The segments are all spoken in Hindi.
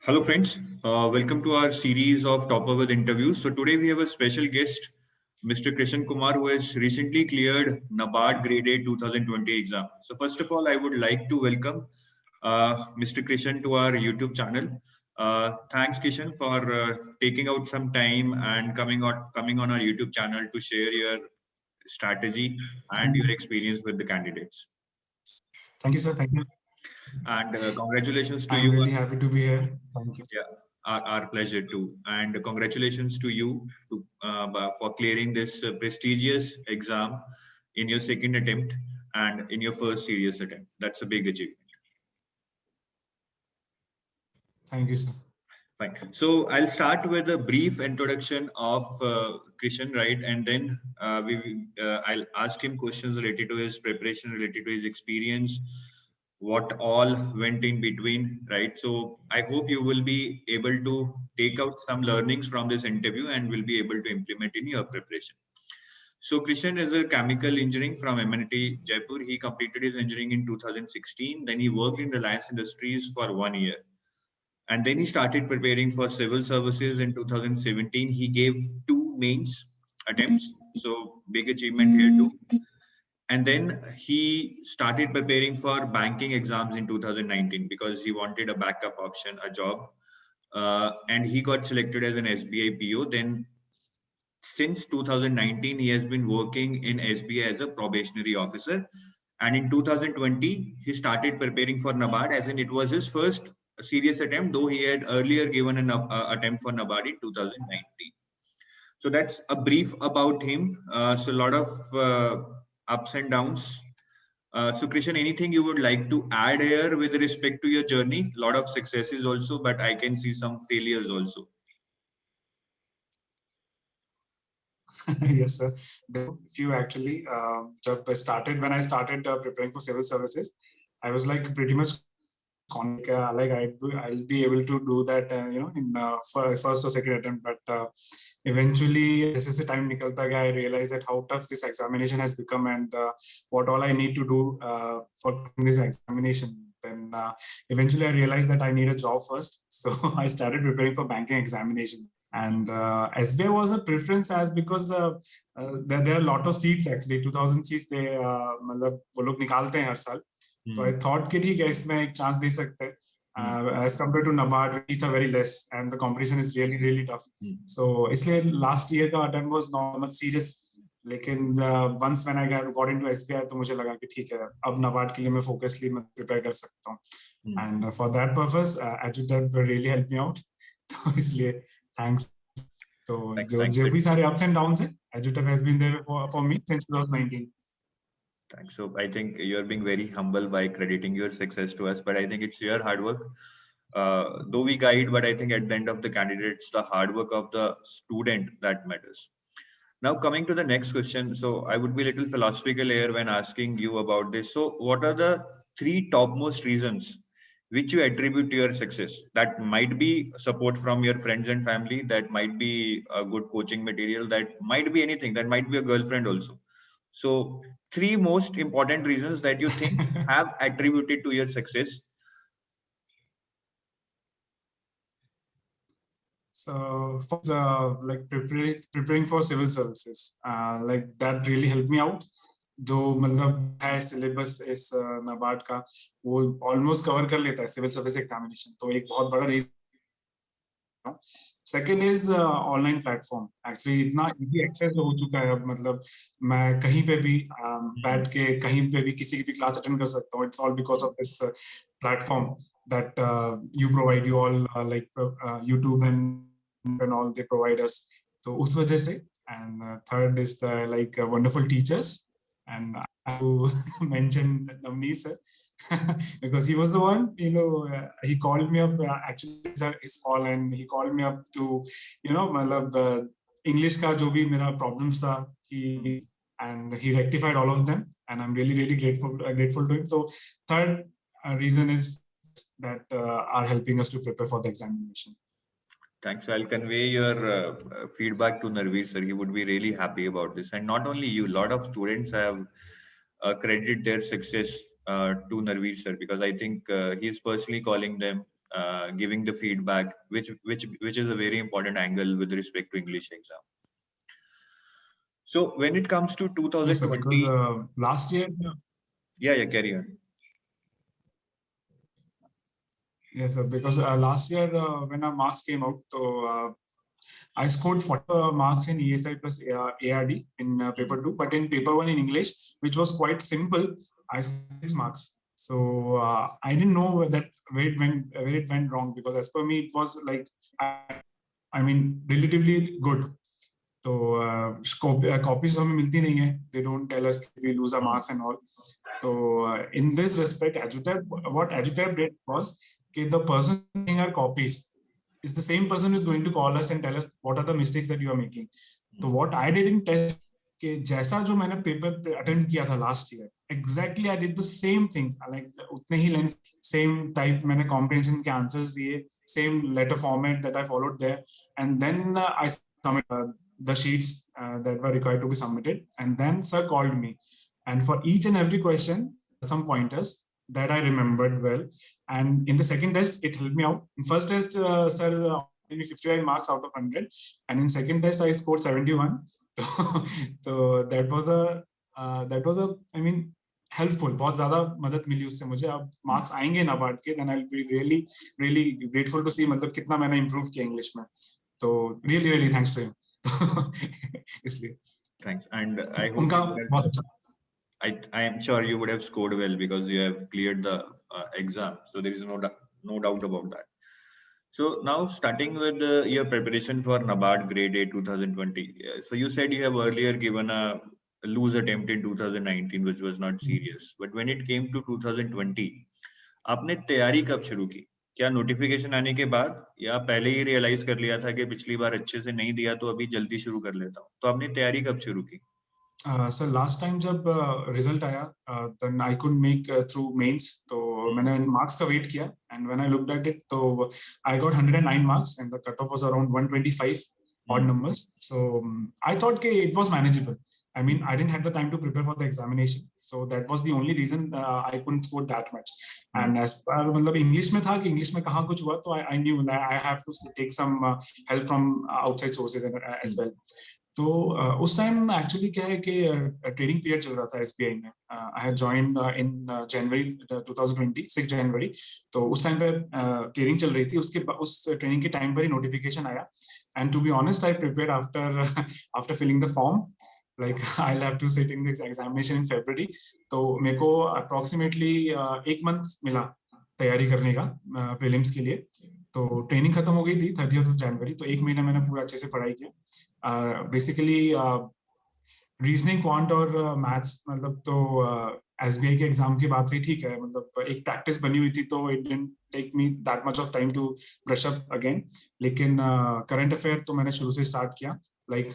Hello, friends. Welcome to our series of Topper with interviews. So today we have a special guest, Mr. Krishan Kumar, who has recently cleared NABARD Grade A 2020 exam. So first of all, I would like to welcome Mr. Krishan to our YouTube channel. Thanks, Krishan, for taking out some time and coming on our YouTube channel to share your strategy and your experience with the candidates. Thank you, sir. Thank you. And congratulations to I'm you. really happy to be here. Thank you. Yeah, our pleasure too. And congratulations to you for clearing this prestigious exam in your second attempt and in your first serious attempt. That's a big achievement. Thank you, sir. Fine. So I'll start with a brief introduction of Krishan, right? And then I'll ask him questions related to his preparation, related to his experience, what all went in between, right? So I hope you will be able to take out some learnings from this interview and will be able to implement in your preparation. So Krishan is a chemical engineering from MNT Jaipur. He completed his engineering in 2016. Then he worked in Reliance Industries for 1 year. And then he started preparing for civil services in 2017. He gave two mains attempts. So big achievement here too. And then he started preparing for banking exams in 2019 because he wanted a backup option, a job. And he got selected as an SBI PO. Then since 2019, he has been working in SBI as a probationary officer. And in 2020, he started preparing for NABARD, as in it was his first serious attempt, though he had earlier given an attempt for NABARD in 2019. So that's a brief about him. So a lot of ups and downs. So Krishan, anything you would like to add here with respect to your journey? A lot of successes also, but I can see some failures also. Yes, sir. There were few actually. When I started preparing for civil services, I was like pretty much like I'll be able to do that, in first or second attempt. But eventually, this is the time nikalta gaya, I realized that how tough this examination has become and what all I need to do for this examination. Then eventually, I realized that I need a job first, so I started preparing for banking examination. And SBI was a preference as because there are a lot of seats actually. 2000 seats they मतलब वो लोग निकालते हैं हर साल. So I thought कि ठीक है इसमें एक chance दे सकते हैं. As compared to NABARD, seats are very less and the competition is really tough. So इसलिए last year का attempt was not much serious. लेकिन once when I got into SBI तो मुझे लगा कि ठीक है अब NABARD के लिए मैं focusly मैं prepare कर सकता हूँ. And for that purpose, Adjutant really helped me out. तो इसलिए thanks. So जो भी सारे ups and downs हैं, Adjutant has been there for me since 2019. Thanks. So I think you're being very humble by crediting your success to us, but I think it's your hard work. Though we guide, but I think at the end of the candidate, it's the hard work of the student that matters. Now coming to the next question. So I would be a little philosophical here when asking you about this. So what are the three topmost reasons which you attribute to your success? That might be support from your friends and family, that might be a good coaching material, that might be anything, that might be a girlfriend also. So three most important reasons that you think have attributed to your success. So for the like preparing for civil services, like that really helped me out. जो मतलब है सिलेबस इस NABARD का वो ऑलमोस्ट कवर कर लेता है सिविल सर्विस एग्जामिनेशन, तो एक बहुत बड़ा reason. Second is online platform. Actually इतना इजी एक्सेस हो चुका है अब, मतलब मैं कहीं पे भी बैठ के कहीं पे भी किसी की भी क्लास अटेंड कर सकता हूँ. It's all because of this platform that you provide, you all like YouTube and all they provide us. So us wajah se. And third is the like wonderful teachers, and I have to mention Navneet sir because he was the one, he called me up actually his call, and he called me up to मतलब English का जो भी मेरा problems था, and he rectified all of them, and I'm really grateful to him. So third reason is that are helping us to prepare for the examination. Thanks. I'll convey your feedback to Narveer sir. He would be really happy about this. And not only you, a lot of students have credited their success to Narveer sir, because I think he's personally calling them giving the feedback, which is a very important angle with respect to English exam. So when it comes to 2020, yes, sir, because last year, yeah, carry on. yes, sir, because last year when our marks came out, so I scored 40 marks in ESI plus ARD in paper 2, but in paper 1 in English, which was quite simple, I scored 6 marks. So I didn't know that where it went wrong, because as per me it was like, I mean, relatively good. So copies हमें मिलती नहीं है. They don't tell us if we lose our marks and all. So in this respect, what EduTab did was, the person getting our copies is the same person who's going to call us and tell us what are the mistakes that you are making. So what I did in test, कि जैसा जो मैंने पेपर अटेंड किया था last year, exactly I did the same thing, like उतने ही लेंथ, सेम टाइप मैंने कॉम्प्रिहेंशन के आंसर्स दिए, same letter format that I followed there, and then I submit the sheets that were required to be submitted, and then sir called me, and for each and every question some pointers that I remembered well, and in the second test it helped me out. In first test sir gave me 59 marks out of 100, and in second test I scored 71. So that was a I mean helpful, बहुत ज्यादा मदद मिली उससे मुझे. अब मार्क्स आएंगे ना बांट के, then I'll be really grateful to see मतलब कितना मैंने improve किया इंग्लिश में. So really thanks to him. इसलिए thanks, and I hope I am sure you would have scored well because you have cleared the exam, so there is no doubt about that. So now starting with your preparation for NABARD grade A 2020, so you said you have earlier given a loose attempt in 2019 which was not serious, but when it came to 2020 आपने तैयारी कब शुरू की? क्या नोटिफिकेशन आने के बाद, या पहले ही रियलाइज कर लिया था कि पिछली बार अच्छे से नहीं दिया तो अभी जल्दी शुरू कर लेता हूँ? तो आपने तैयारी कब शुरू की? सर लास्ट टाइम जब रिजल्ट आया, then I could make through mains, तो मैंने मार्क्स का वेट किया, and when I looked at it, तो I got 109 marks and the cutoff was around 125 odd numbers. So I thought कि it was manageable. I mean, I didn't have the time to prepare for the examination, so that was the only reason I couldn't score that much. And as मतलब इंग्लिश में था कि इंग्लिश में कहाँ कुछ हुआ, तो I knew that I have to take some help from outside sources as well. तो उस टाइम एक्चुअली क्या है कि ट्रेनिंग पीरियड चल रहा था एसबीआई में. आई हैड जॉइन्ड इन जनवरी 2020, 6 जनवरी. तो उस टाइम पे ट्रेनिंग चल रही थी. उस ट्रेनिंग के टाइम पर ही नोटिफिकेशन आया, and to be honest I prepared after filling the form, like I'll have to sit in this examination in February. तो मेरे को approximately 1 month मिला तैयारी करने का प्रीलिम्स के लिए. तो ट्रेनिंग खत्म हो गई थी 30th of January, तो 1 महीना मैंने पूरा अच्छे से पढ़ाई किया. बेसिकली रीजनिंग, क्वांट और मैथ्स, मतलब तो एसबीआई के एग्जाम के बाद से ठीक है, मतलब एक प्रैक्टिस बनी हुई थी, तो it didn't take me that much of time to brush up again. लेकिन करंट अफेयर तो मैंने शुरू से स्टार्ट किया, लाइक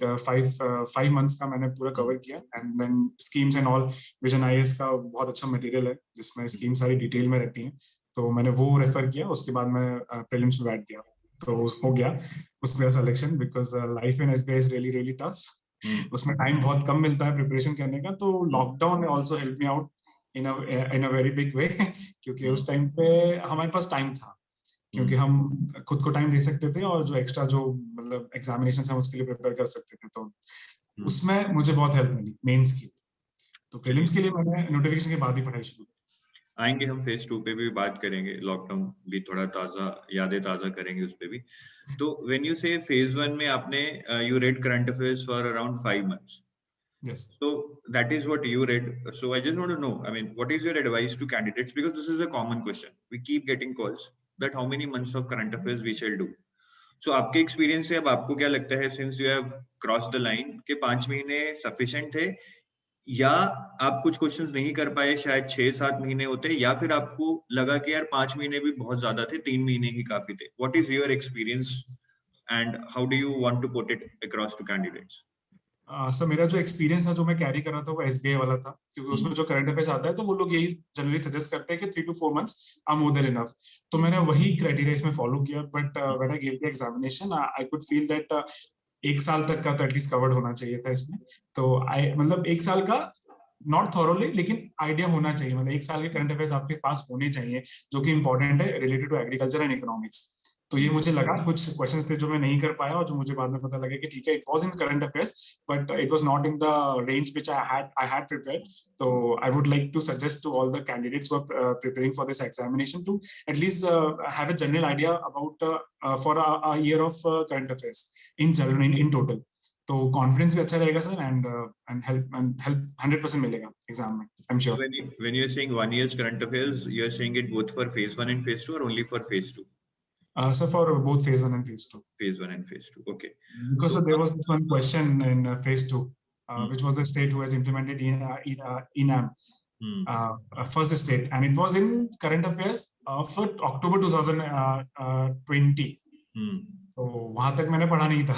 5 months का मैंने पूरा कवर किया. And then schemes and all, vision IAS का बहुत अच्छा मटेरियल है जिसमें स्कीम सारी डिटेल में रहती हैं, तो मैंने वो रेफर किया. उसके बाद मैं प्रीलिम्स में बैठ गया, तो हो गया उसमें selection, because life in SBI is really tough. उसमें टाइम बहुत कम मिलता है प्रिपरेशन करने का. तो lockdown also help me out in a very big way, क्योंकि उस टाइम पे हमारे पास टाइम था, क्योंकि हम खुद को टाइम दे सकते थे, और जो एक्स्ट्रा जो मतलब एग्जामिनेशन है उसके लिए प्रिपेयर कर सकते थे. तो उसमें मुझे बहुत हेल्प मिली मेंस की. तो प्रीलिम्स के लिए मैंने नोटिफिकेशन के बाद ही पढ़ाई शुरू की. आएंगे हम फेज 2 पे भी बात करेंगे, लॉकडाउन भी थोड़ा यादें ताजा करेंगे उस पे भी. तो व्हेन यू से फेज 1 में आपने you read current affairs for around 5 months. Yes. So that is what you read. So I just want to know, I mean, what is your advice to candidates, because this is a common question. We keep getting calls that how many months of current affairs we shall do. So आपके एक्सपीरियंस से अब आपको क्या लगता है, since you have crossed the line, कि 5 महीने sufficient थे, या आप कुछ क्वेश्चंस नहीं कर पाए, शायद 6-7 महीने होते, या फिर आपको लगा कि यार 5 महीने भी बहुत ज्यादा थे, 3 महीने ही काफी थे? What is your experience and how do you want to put it across to candidates? Sir मेरा जो एक्सपीरियंस है जो मैं कैरी कर रहा था वो एसबीआई वाला था, क्योंकि उसमें जो करंट अफेयर्स आता है तो वो लोग यही जनरली सजेस्ट करते हैं कि 3 to 4 months are more than enough. तो मैंने वही क्राइटेरिया इसमें फॉलो किया. But when I give the examination I could feel that 1 साल तक का तो एटलीस्ट कवर्ड होना चाहिए था इसमें. तो मतलब 1 साल का नॉट थॉरोली, लेकिन आइडिया होना चाहिए, मतलब 1 साल के करंट अफेयर्स आपके पास होने चाहिए जो कि इंपॉर्टेंट है related to agriculture and economics. तो ये मुझे लगा, कुछ क्वेश्चंस थे जो मैं नहीं कर पाया और जो मुझे बाद में पता लगा कि ठीक है, it was in current affairs but it was not in the range which I had prepared. तो I would like to suggest to all the candidates who are preparing for this examination to at least have a general idea about for a year of current affairs in general, in total. तो कॉन्फिडेंस भी अच्छा रहेगा सर, एंड हेल्प 100% मिलेगा एग्जाम में, I am sure. When you're saying 1 year's current affairs, you're saying it both for phase 1 and phase 2, or only for phase 2? So for both phase 1 and phase 2. Phase 1 and phase 2. Okay. Because So there was this one question in phase 2, which was the state who has implemented ENAM, first state, and it was in current affairs for October 2020. तो वहां तक मैंने पढ़ा नहीं था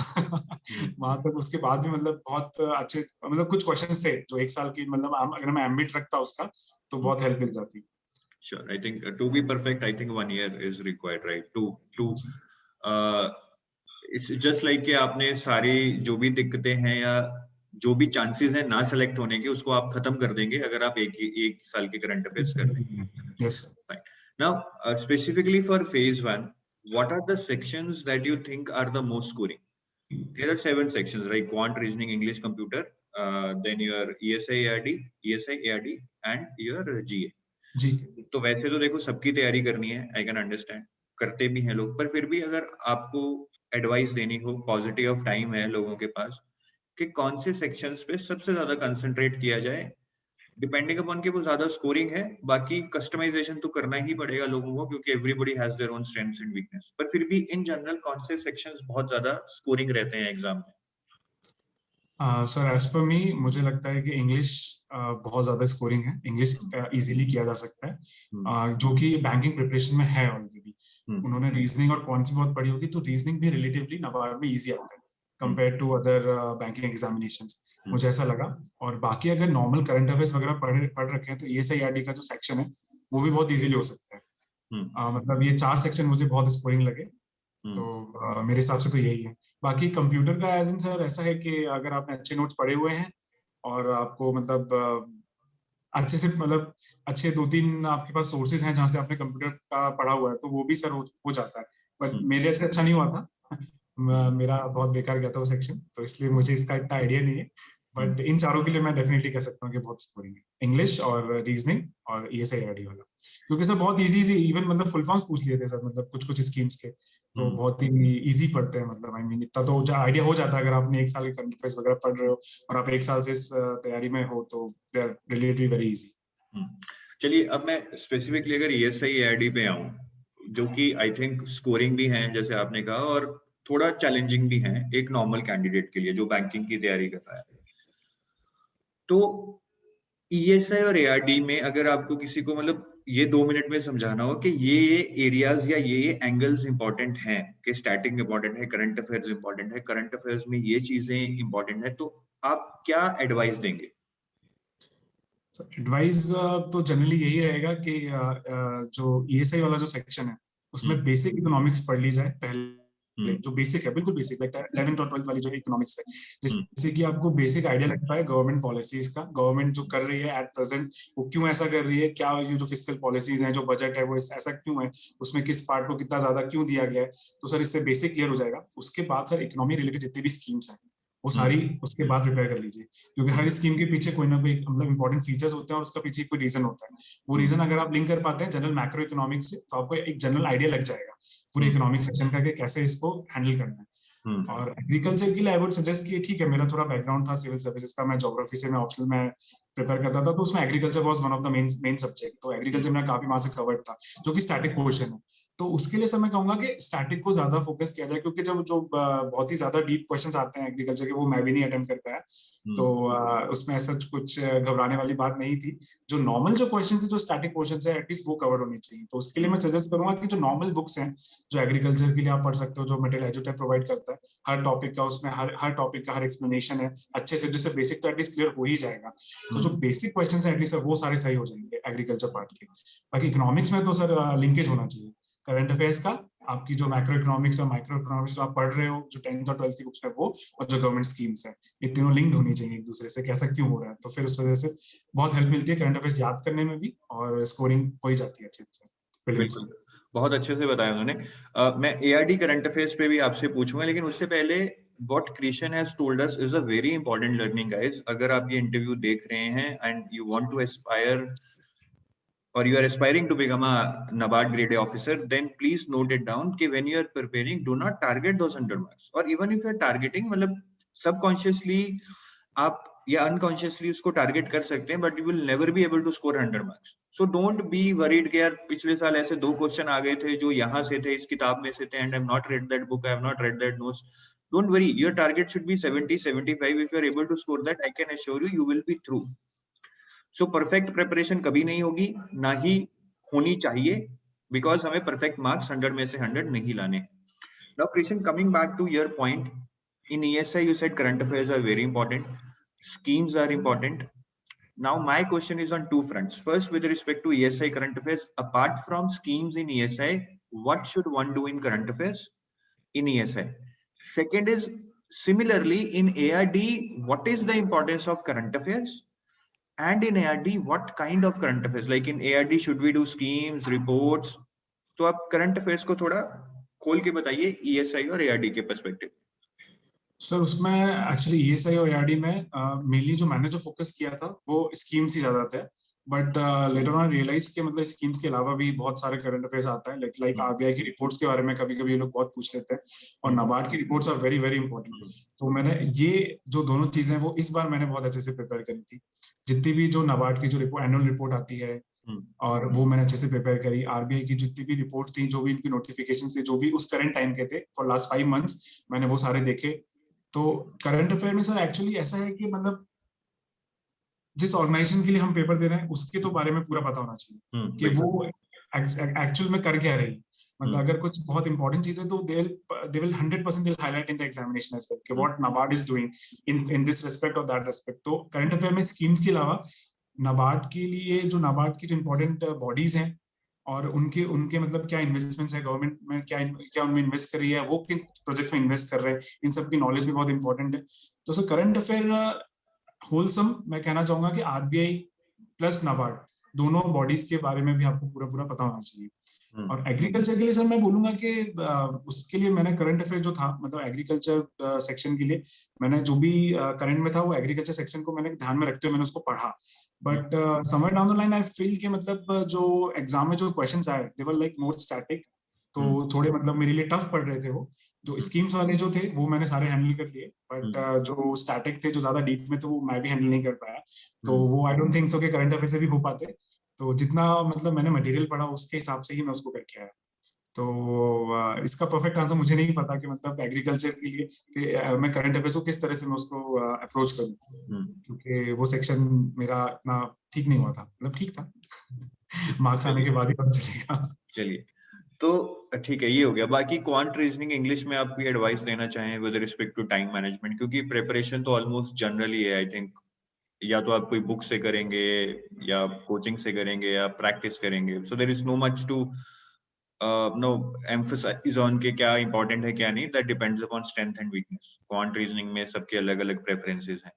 वहां तक, उसके बाद भी मतलब बहुत अच्छे, मतलब कुछ क्वेश्चंस थे जो 1 साल की, मतलब अगर मैं एम्बिट रखता उसका तो बहुत हेल्प मिल जाती। Sure, I think to be perfect, I think 1 year is required, right? It's just like कि आपने सारी जो भी दिक्कतें हैं या जो भी चांसेस हैं ना सेलेक्ट होने के, उसको आप खत्म कर देंगे अगर आप एक साल के करंट अफेयर्स कर देंगे। Yes. Fine. Now, specifically for phase 1, what are the sections that you think are the most scoring? There are 7 sections, right? Quant, reasoning, English, computer, then your ESI, ARD, and your GA. जी। तो वैसे तो देखो सबकी तैयारी करनी है, आई कैन अंडरस्टैंड, करते भी हैं लोग, पर फिर भी अगर आपको एडवाइस देनी हो, पॉजिटिव ऑफ टाइम है लोगों के पास, कि कौन से सेक्शंस पे सबसे ज्यादा कंसंट्रेट किया जाए, डिपेंडिंग अपॉन कि वो ज्यादा स्कोरिंग है, बाकी कस्टमाइजेशन तो करना ही पड़ेगा लोगों को क्योंकि everybody has their own strengths and weakness, पर फिर भी इन जनरल कौन से सेक्शंस बहुत ज्यादा स्कोरिंग रहते हैं एग्जाम में? सर एज पर मी, मुझे लगता है कि इंग्लिश बहुत ज्यादा स्कोरिंग है, इंग्लिश इजीली किया जा सकता है, जो कि बैंकिंग प्रिपरेशन में है ऑलरेडी। उन्होंने रीजनिंग और कौन सी बहुत पढ़ी होगी, तो रीजनिंग भी रिलेटिवली नाबार्ड में इजी आता है compare to other banking examinations, मुझे ऐसा लगा। और बाकी अगर नॉर्मल करंट अफेयर्स वगैरह पढ़ रखे हैं तो ESIRD का जो सेक्शन है वो भी बहुत इजीली हो सकता है। मतलब ये 4 सेक्शन मुझे बहुत स्कोरिंग लगे, तो मेरे हिसाब से तो यही है। बाकी कंप्यूटर का एज इन सर ऐसा है कि अगर आपने अच्छे नोट्स पढ़े हुए हैं और आपको मतलब अच्छे से, मतलब अच्छे 2-3 आपके पास सोर्सेज हैं जहाँ से आपने कंप्यूटर का पढ़ा हुआ है, तो वो भी सर हो जाता है। बट मेरे से अच्छा नहीं हुआ था मेरा बहुत बेकार गया था वो सेक्शन, तो इसलिए मुझे इसका इतना आइडिया नहीं है। बट इन चारों के लिए मैं डेफिनेटली कह सकता हूँ कि बहुत स्कोरिंग है, इंग्लिश और रीजनिंग और ESIRD वाला, क्योंकि सर बहुत इजी इवन मतलब फुल फॉर्म्स पूछ लिए थे सर, मतलब कुछ स्कीम्स के, तो बहुत ही इजी पढ़ते हैं, मतलब आई मीन इतना तो आइडिया हो जाता है अगर आपने 1 साल के करंट अफेयर्स वगैरह पढ़ रहे हो और आप 1 साल से इस तैयारी में हो, तो they are relatively very easy. चलिए अब मैं स्पेसिफिकली अगर ESIRD पे आऊं, जो कि आई थिंक स्कोरिंग भी है जैसे आपने कहा और थोड़ा चैलेंजिंग भी है एक नॉर्मल कैंडिडेट के लिए जो बैंकिंग की तैयारी कर रहा है, तो ESI और ARD में अगर आपको किसी को मतलब ये 2 मिनट में समझाना हो कि ये एरियाज या ये एंगल्स इंपॉर्टेंट हैं, कि स्टैटिक इंपॉर्टेंट है, करंट अफेयर्स इंपॉर्टेंट है, करंट अफेयर्स में ये चीजें इंपॉर्टेंट है, तो आप क्या एडवाइस देंगे? एडवाइस तो जनरली यही रहेगा कि जो ESI वाला जो सेक्शन है उसमें बेसिक इकोनॉमिक्स पढ़ ली जाए पहले, जो बेसिक है, बिल्कुल बेसिक, लाइक 11th और 12th वाली जो इकोनॉमिक्स है, जिससे कि आपको बेसिक आइडिया लग पाए गवर्नमेंट पॉलिसीज का, गवर्नमेंट जो कर रही है एट प्रेजेंट वो क्यों ऐसा कर रही है, क्या ये जो फिस्कल पॉलिसीज हैं, जो बजट है वो ऐसा क्यों है, उसमें किस पार्ट को कितना ज्यादा क्यों दिया गया है, तो सर इससे बेसिक क्लियर हो जाएगा। उसके बाद सर इकोनॉमी रिलेटेड जितनी भी स्कीम्स हैं वो सारी उसके बाद प्रिपेयर कर लीजिए, क्योंकि हर स्कीम के पीछे कोई ना कोई मतलब इंपॉर्टेंट फीचर्स होते हैं और उसका पीछे कोई रीजन होता है। वो रीजन अगर आप लिंक कर पाते हैं जनरल मैक्रो इकोनॉमिक्स से, तो आपको एक जनरल आइडिया लग जाएगा पूरे इकोनॉमिक सेक्शन का कि कैसे इसको हैंडल करना है। और एग्रीकल्चर के लिए आई वुड सजेस्ट कि ठीक है, मेरा थोड़ा बैकग्राउंड था सिविल सर्विसेज का, मैं ज्योग्राफी से मैं ऑप्शनल में प्रिपेयर करता था, तो उसमें agriculture was one of the main subject, तो एग्रीकल्चर मेरा काफी वहां से कवर्ड था, जो कि स्टैटिक पोर्शन है। तो उसके लिए सर मैं कहूंगा कि स्टैटिक को ज्यादा फोकस किया जाए, क्योंकि जब जो बहुत ही ज्यादा डीप क्वेश्चंस आते हैं एग्रीकल्चर के, वो मैं भी नहीं अटेम्प्ट कर पाया, तो उसमें ऐसा कुछ घबराने वाली बात नहीं थी। जो नॉर्मल जो क्वेश्चन है, जो स्टैटिक क्वेश्चन है, एटलीस्ट वो कवर होनी चाहिए। तो उसके लिए मैं सजेस्ट करूंगा कि जो नॉर्मल बुक्स हैं जो एग्रीकल्चर के लिए आप पढ़ सकते हो, जो मटेरियल एजुटेक प्रोवाइड करता है, हर टॉपिक का उसमें हर टॉपिक का हर एक्सप्लेनेशन है अच्छे से, जिससे बेसिक तो एटलीस्ट क्लियर हो ही जाएगा। तो जो बेसिक क्वेश्चंस है एटलीस्ट वो सारे सही हो जाएंगे एग्रीकल्चर पार्ट के। बाकी इकोनॉमिक्स में तो सर लिंकेज होना चाहिए करंट अफेयर्स का आपकी जो मैक्रो इकोनॉमिक्स और माइक्रो इकोनॉमिक्स जो आप पढ़ रहे हो, जो 10th और 12th की बुक्स है वो, और जो गवर्नमेंट स्कीम्स है, ये तीनों लिंक्ड होनी चाहिए एक दूसरे से, कैसा क्यों हो रहा है। तो फिर उस वजह से बहुत हेल्प मिलती है करंट अफेयर्स याद करने में भी, और स्कोरिंग हो ही जाती है अच्छे से। बिल्कुल, बहुत अच्छे से बताया उन्होंने। मैं एआरडी करंट अफेयर्स पे भी आपसे पूछूंगा, लेकिन उससे पहले what Krishna has told us is a very important learning guys. अगर आप ये इंटरव्यू देख रहे हैं and you want to aspire or you are aspiring to become a NABARD grade A officer, then please note it down कि when you are preparing, do not target those 100 marks. और even if you are targeting, मतलब subconsciously आप या unconsciously उसको target कर सकते हैं, but you will never be able to score 100 marks. So don't be worried कि यार पिछले साल ऐसे 2 क्वेश्चन आ गए थे जो यहाँ से थे, इस किताब में से थे, and I have not read that book, I have not read that notes. Don't worry, your target should be 70, 75. If you are able to score that, I can assure you, you will be through. So perfect preparation कभी नहीं होगी, ना ही होनी चाहिए, बिकॉज हमें परफेक्ट मार्क्स 100 में से 100 नहीं लाने। Now Krishna, coming back to your point, in ESI you said current affairs are very important, schemes are important. Now my question is on two fronts. First, with respect to ESI current affairs, apart from schemes in ESI, what should one do in current affairs in ESI? Second is, similarly in ARD, what is the importance of current affairs? And in ARD, what kind of current affairs? Like in ARD, should we do schemes, reports? तो आप current affairs को थोड़ा खोल के बताइए ESI और ARD के perspective। सर उसमें एक्चुअली ESI और ARD में मेनली जो मैंने जो फोकस किया था वो स्कीम्स ही ज्यादा थे, बट लेटर ऑन रियलाइज कि मतलब स्कीम्स के अलावा भी बहुत सारे करंट अफेयर्स आता है, लाइक RBI की रिपोर्ट्स के बारे में कभी कभी ये लोग बहुत पूछ लेते हैं, और NABARD की reports are very very important. तो मैंने ये जो दोनों चीजें वो इस बार मैंने बहुत अच्छे से प्रिपेयर करी थी। जितनी भी जो NABARD की जो एनुअल रिपोर्ट आती है और वो मैंने अच्छे से प्रिपेयर करी, RBI की जितनी भी रिपोर्ट्स थी, जो भी इनकी नोटिफिकेशन थे, जो भी उस करंट टाइम के थे फॉर लास्ट 5 मंथ्स, मैंने वो सारे देखे। तो करंट अफेयर में सर एक्चुअली ऐसा है कि मतलब जिस ऑर्गेनाइजेशन के लिए हम पेपर दे रहे हैं उसके तो बारे में पूरा पता होना चाहिए कि वो एक्चुअल में कर क्या रही। मतलब अगर कुछ बहुत इंपॉर्टेंट चीज है तो they will 100% they'll highlight in the examination as well कि what NABARD is doing in this respect or that respect। तो करंट अफेयर में स्कीम्स के अलावा NABARD के लिए जो NABARD की जो इंपॉर्टेंट बॉडीज हैं और उनके उनके मतलब क्या इन्वेस्टमेंट्स है, गवर्नमेंट में क्या क्या उनमें इन्वेस्ट कर रही है, वो किन प्रोजेक्ट में इन्वेस्ट कर रहे हैं, इन सब की नॉलेज भी बहुत इंपॉर्टेंट है। तो सर करंट अफेयर होलसम मैं कहना चाहूंगा कि RBI प्लस NABARD दोनों बॉडीज के बारे में भी आपको पूरा पूरा पता होना चाहिए। और एग्रीकल्चर के लिए सर मैं बोलूंगा कि उसके लिए मैंने करंट अफेयर जो था मतलब एग्रीकल्चर सेक्शन के लिए मैंने जो भी करंट में था वो एग्रीकल्चर सेक्शन को मैंने ध्यान में रखते हुए मैंने उसको पढ़ा। But somewhere down the line I feel कि मतलब जो एग्जाम में जो क्वेश्चंस आए दे वर लाइक मोर स्टैटिक, तो थोड़े मतलब मेरे लिए टफ पड़ रहे थे वो। जो स्कीम्स वाले जो थे वो मैंने सारे हैंडल कर लिए, बट जो स्टैटिक थे जो ज्यादा डीप में थे वो मैं भी हैंडल नहीं कर पाया। तो वो आई डोंट थिंक सो कि करंट अफेयर से भी हो पाते। तो जितना मतलब मैंने मटेरियल पढ़ा उसके हिसाब से ही मैं उसको करके आया। तो इसका परफेक्ट आंसर मुझे नहीं पता कि मतलब एग्रीकल्चर के लिए कि मैं करंट अफेयर्स को किस तरह से मैं उसको अप्रोच करूं, क्योंकि वो सेक्शन मेरा इतना ठीक नहीं हुआ था, मतलब ठीक था मार्क्स आने के बाद ही पता चलेगा। चलिए, तो ठीक है, ये हो गया। बाकी क्वांट रीजनिंग इंग्लिश में आप कोई एडवाइस देना चाहें with respect to time management? क्योंकि प्रिपरेशन तो ऑलमोस्ट जनरली है, आई थिंक या तो आप कोई बुक से करेंगे या कोचिंग से करेंगे या प्रैक्टिस करेंगे, so there is no much to know emphasize on के क्या इंपॉर्टेंट है क्या नहीं, that depends upon strength and weakness. Quant reasoning में सबके अलग अलग प्रेफरेंसेस हैं।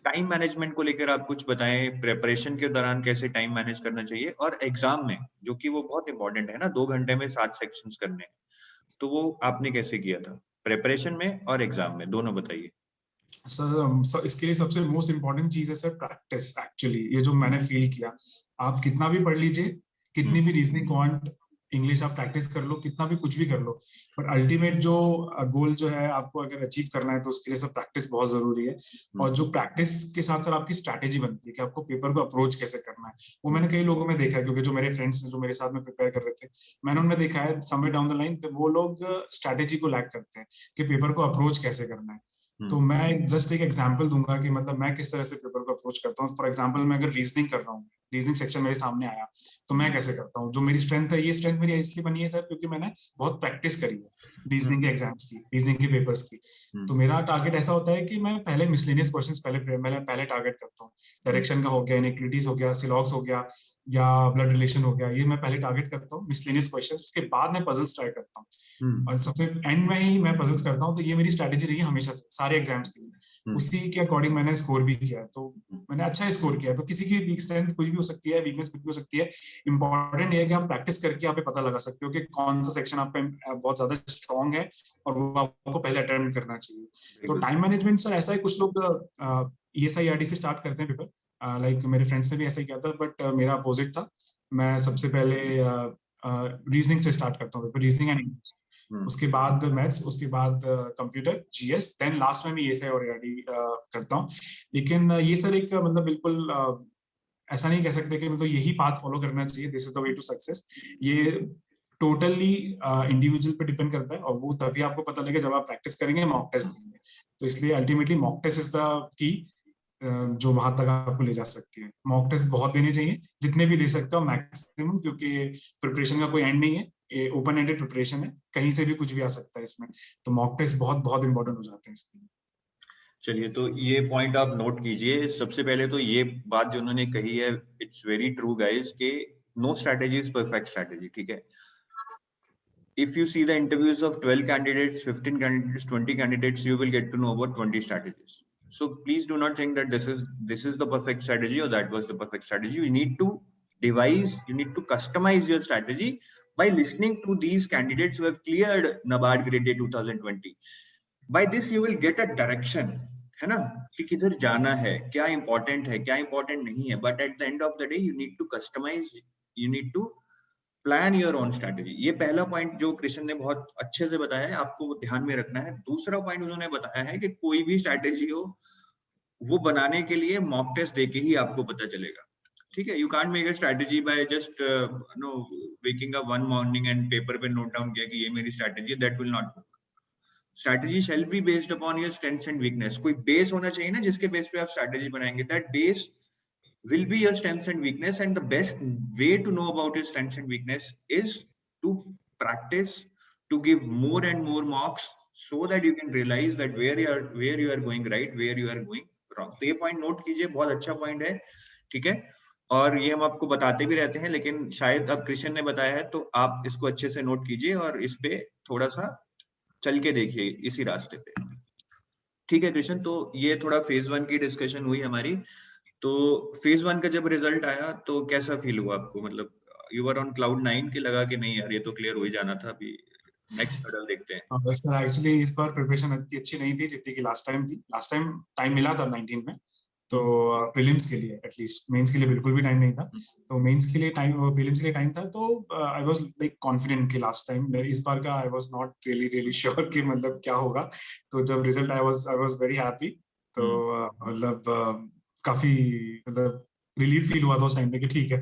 टाइम मैनेजमेंट को लेकर आप कुछ बताएं, प्रिपरेशन के दौरान कैसे टाइम मैनेज करना चाहिए, और एग्जाम में जो कि वो बहुत इंपॉर्टेंट है ना, 2 घंटे में 7 सेक्शंस करने हैं, तो वो आपने कैसे किया था प्रिपरेशन में और एग्जाम में, दोनों बताइए। सर इसके लिए सबसे मोस्ट इम्पोर्टेंट चीज है सर प्रैक्टिस। एक्चुअली ये जो मैंने फील किया, आप कितना भी पढ़ लीजिए, कितनी भी रीजनिंग क्वांट इंग्लिश आप प्रैक्टिस कर लो, कितना भी कुछ भी कर लो, पर अल्टीमेट जो गोल जो है आपको अगर अचीव करना है तो उसके लिए सब प्रैक्टिस बहुत जरूरी है। और जो प्रैक्टिस के साथ सर आपकी स्ट्रैटेजी बनती है कि आपको पेपर को अप्रोच कैसे करना है, वो मैंने कई लोगों में देखा है, क्योंकि जो मेरे फ्रेंड्स जो मेरे साथ में प्रिपेयर कर रहे थे मैंने उनमें देखा है समवेयर डाउन द लाइन वो लोग स्ट्रैटेजी को लैक करते हैं कि पेपर को अप्रोच कैसे करना है। तो मैं जस्ट एक एग्जांपल दूंगा कि मतलब मैं किस तरह से पेपर को अप्रोच करता हूँ। फॉर एग्जांपल मैं अगर रीजनिंग कर रहा हूँ रीजनिंग सेक्शन मेरे सामने आया, तो मैं कैसे करता हूँ? जो मेरी स्ट्रेंथ है, ये स्ट्रेंथ मेरी इसलिए बनी है सर क्योंकि मैंने बहुत प्रैक्टिस करी है रीजनिंग के एग्जाम्स की, रीजनिंग के पेपर्स की। तो मेरा टारगेट ऐसा होता है कि मैं पहले मिसलेनियस क्वेश्चंस पहले टारगेट करता हूँ। डायरेक्शन का हो गया, इनइक्वालिटीज हो गया, सिलॉग्स हो गया, या ब्लड रिलेशन हो गया, ये मैं पहले टारगेट करता हूँ मिसलेनियस क्वेश्चन। उसके बाद मैं पजल्स ट्राई करता हूँ, और सबसे एंड में ही मैं पजल्स करता हूँ। तो ये मेरी स्ट्रेटेजी रही है हमेशा से सारे एग्जाम्स के लिए। उसी के अकॉर्डिंग मैंने स्कोर भी किया है, तो मैंने अच्छा स्कोर किया है। तो किसी की वीक स्ट्रेंथ कुछ भी हो सकती है, वीकनेस कुछ भी हो सकती है। इंपॉर्टेंट ये है कि आप प्रैक्टिस करके आप पता लगा सकते हो कि कौन सा सेक्शन आपका बहुत ज्यादा स्ट्रॉन्ग है, और वो आपको पहले अटेम्प्ट करना चाहिए। तो टाइम मैनेजमेंट सर ऐसा है, कुछ लोग ESIRD से स्टार्ट करते हैं पेपर, लाइक मेरे फ्रेंड्स ने भी ऐसा ही किया था, बट मेरा अपोजिट था। मैं सबसे पहले रीजनिंग से स्टार्ट करता हूँ, रीजनिंग एंड इंग्लिश, उसके बाद मैथ्स, उसके बाद कंप्यूटर, GS, देन लास्ट में मैं ESI और ARD करता हूँ। लेकिन ये सर एक मतलब बिल्कुल ऐसा नहीं कह सकते कि मतलब यही पाथ फॉलो करना चाहिए, this is the way to success. ये टोटली इंडिविजुअल पे डिपेंड करता है, और वो तभी आपको पता लगेगा जब आप प्रैक्टिस करेंगे, मॉक टेस्ट देंगे। तो इसलिए ultimately mock test is the key, जो वहां तक आपको ले जा सकती है। मॉक टेस्ट बहुत देने चाहिए, जितने भी दे सकते हो मैक्सिमम, क्योंकि प्रिपरेशन का कोई एंड नहीं है, ओपन एंडेड प्रिपरेशन है, कहीं से भी कुछ भी आ सकता है इसमें। तो मॉक टेस्ट बहुत बहुत इंपॉर्टेंट हो जाते हैं इसके लिए। चलिए, तो ये पॉइंट आप नोट कीजिए। सबसे पहले तो ये बात जो उन्होंने कही है, इट्स वेरी ट्रू गाइस, कि no strategy is perfect strategy, ठीक है। If you see the interviews of 12 candidates, 15 candidates, 20 candidates, you will get to know about 20 strategies. So please do not think that this is the perfect strategy or that was the perfect strategy. You need to devise, you need to customize your strategy by listening to these candidates who have cleared NABARD Grade A 2020. By this you will get a direction, है ना, कि किधर जाना है, क्या important है, क्या important नहीं है. But at the end of the day, you need to customize, you need to plan your own strategy. ये पहला पॉइंट जो कृष्ण ने बहुत अच्छे से बताया है, आपको ध्यान में रखना है। दूसरा पॉइंट उन्होंने बताया है कि कोई भी स्ट्रैटेजी हो, वो बनाने के लिए मॉक टेस्ट देके ही आपको पता चलेगा, ठीक है। You can't make a strategy by just no waking up one morning and paper पे नोट डाउन किया कि ये मेरी स्ट्रैटेजी है, that will not work. Strategy shall be based upon your strengths and weakness. कोई बेस होना चाहिए ना जिसके बेस पे आप स्ट्रैटेजी बनाएंगे। That base will be your strengths and weakness, and the best way to know about your strengths and weakness is to practice, to give more and more mocks, so that you can realize that where you are going right, where you are going wrong. तो ये पॉइंट नोट कीजिए, बहुत अच्छा पॉइंट है, ठीक है। और ये हम आपको बताते भी रहते हैं, लेकिन शायद अब कृष्ण ने बताया है तो आप इसको अच्छे से नोट कीजिए और इस पे थोड़ा सा चल के देखिए इसी रास्ते पे, ठीक है कृष्ण। तो ये थोड़ा फेज 1 की डिस्कशन हुई हमारी। तो फेज 1 का जब रिजल्ट आया तो कैसा फील हुआ आपको? मतलब यू वर ऑन क्लाउड 9 के लगा कि नहीं यार ये तो क्लियर हो ही जाना था, अभी नेक्स्ट हर्डल देखते हैं? बस एक्चुअली इस बार प्रिपरेशन इतनी अच्छी नहीं थी जितनी की लास्ट टाइम थी। लास्ट टाइम टाइम मिला था 19 में, तो प्रीलिम्स के लिए एटलीस्ट, मेंस के लिए बिल्कुल भी टाइम नहीं था। तो मेंस के लिए टाइम, प्रीलिम्स के लिए टाइम था। तो आई वाज लाइक कॉन्फिडेंट कि लास्ट टाइम, इस बार का I was not really sure कि मतलब क्या होगा। तो जब result I was very happy. तो मतलब काफी मतलब रिलीफ फील हुआ था उस टाइम पे कि ठीक है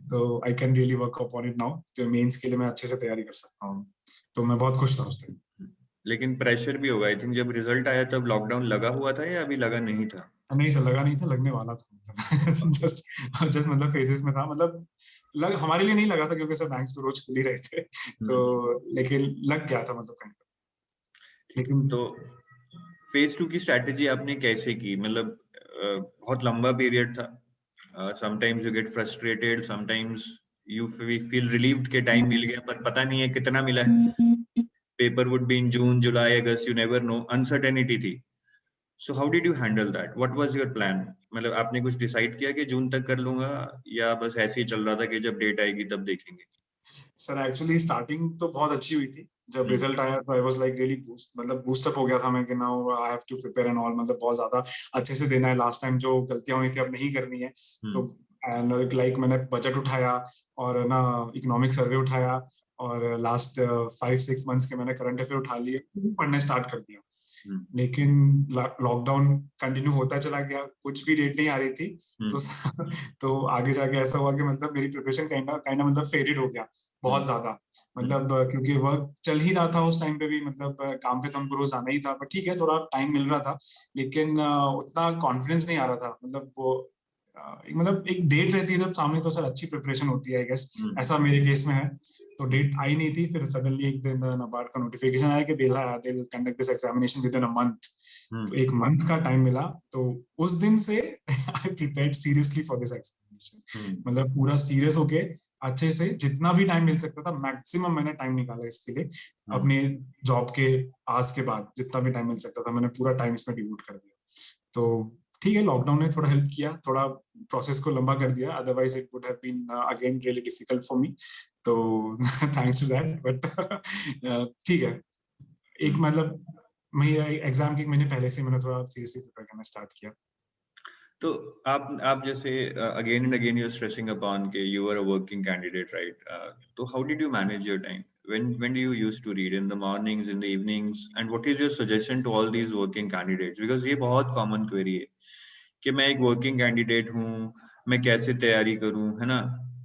तो I can really work upon it now. तो मेंस के लिए मैं अच्छे से तैयारी कर सकता हूँ। तो मैं बहुत खुश था उस टाइम। लेकिन प्रेशर भी होगा आई थिंक, जब रिजल्ट आया तब लॉकडाउन लगा हुआ था या अभी लगा नहीं था? नहीं सर, लगा नहीं था, लगने वाला था जस्ट मतलब फेजेस में था। मतलब हमारे लिए नहीं लगा था क्योंकि सर बैंक्स तो रोज खुल ही रहे थे तो लेकिन लग गया था मतलब कहीं। लेकिन तो फेज 2 की स्ट्रैटेजी आपने कैसे की? मतलब बहुत लंबा पीरियड था, sometimes you get frustrated, sometimes you feel relieved के टाइम मिल गया, पर पता नहीं है कितना मिला है। Paper would be in June, July, August, you never know, uncertainty थी। So how did you handle that? What was your plan? मतलब आपने कुछ डिसाइड किया कि जून तक कर लूंगा, या बस ऐसे ही चल रहा था कि जब डेट आएगी तब देखेंगे? सर एक्चुअली स्टार्टिंग तो बहुत अच्छी हुई थी। जब रिजल्ट आया तो आई वाज लाइक रियली मतलब बूस्ट अप हो गया था मैं कि now I have to prepare and all, मतलब बहुत ज्यादा अच्छे से देना है। लास्ट टाइम जो गलतियां हुई थी अब नहीं करनी है। तो एंड लाइक मैंने बजट उठाया और ना इकोनॉमिक सर्वे उठाया, और लास्ट 5-6 मंथ्स के मैंने करंट अफेयर उठा लिए, पढ़ने स्टार्ट कर दिया। लेकिन लॉकडाउन कंटिन्यू होता चला गया, कुछ भी डेट नहीं आ रही थी। तो आगे जाके ऐसा हुआ कि मतलब मेरी प्रिपरेशन काइंड मतलब फेडेड हो गया बहुत ज्यादा। मतलब क्योंकि वर्क चल ही रहा था उस टाइम पे भी, मतलब काम पे तो हमको रोज आना ही था, बट ठीक है थोड़ा टाइम मिल रहा था। लेकिन उतना कॉन्फिडेंस नहीं आ रहा था। मतलब वो मतलब एक डेट रहती है जब सामने, तो सर अच्छी प्रिपरेशन होती है आई गेस, ऐसा मेरे केस में है। तो डेट आई नहीं थी, फिर सडनली एक दिन नाबार्ड का नोटिफिकेशन आया कि they'll conduct this examination within a month। तो एक मंथ का टाइम मिला, तो उस दिन से आई prepared seriously for this examination. मतलब पूरा सीरियस होके अच्छे से जितना भी टाइम मिल सकता था मैक्सिमम मैंने टाइम निकाला इसके लिए। अपने जॉब के आवर्स के बाद जितना भी टाइम मिल सकता था मैंने पूरा टाइम इसमें डिवोट कर दिया। तो ठीक है, लॉकडाउन ने थोड़ा हेल्प किया, थोड़ा प्रोसेस को लंबा कर दिया, otherwise it would have been again really difficult for me. तो थैंक्स टू दैट, बट ठीक है। एक मतलब मैं एग्जाम के एक महीने पहले से मैंने थोड़ा सीरियसली प्रिपेयर करना स्टार्ट किया। तो आप जैसे again and again you are stressing upon के you are a working candidate, right? तो how did you manage your time? when do you used to read? In the mornings, in the evenings? And what is your suggestion to all these working candidates? Because ये बहुत common query है कि मैं एक working candidate हूँ, मैं कैसे तैयारी करूँ, है ना?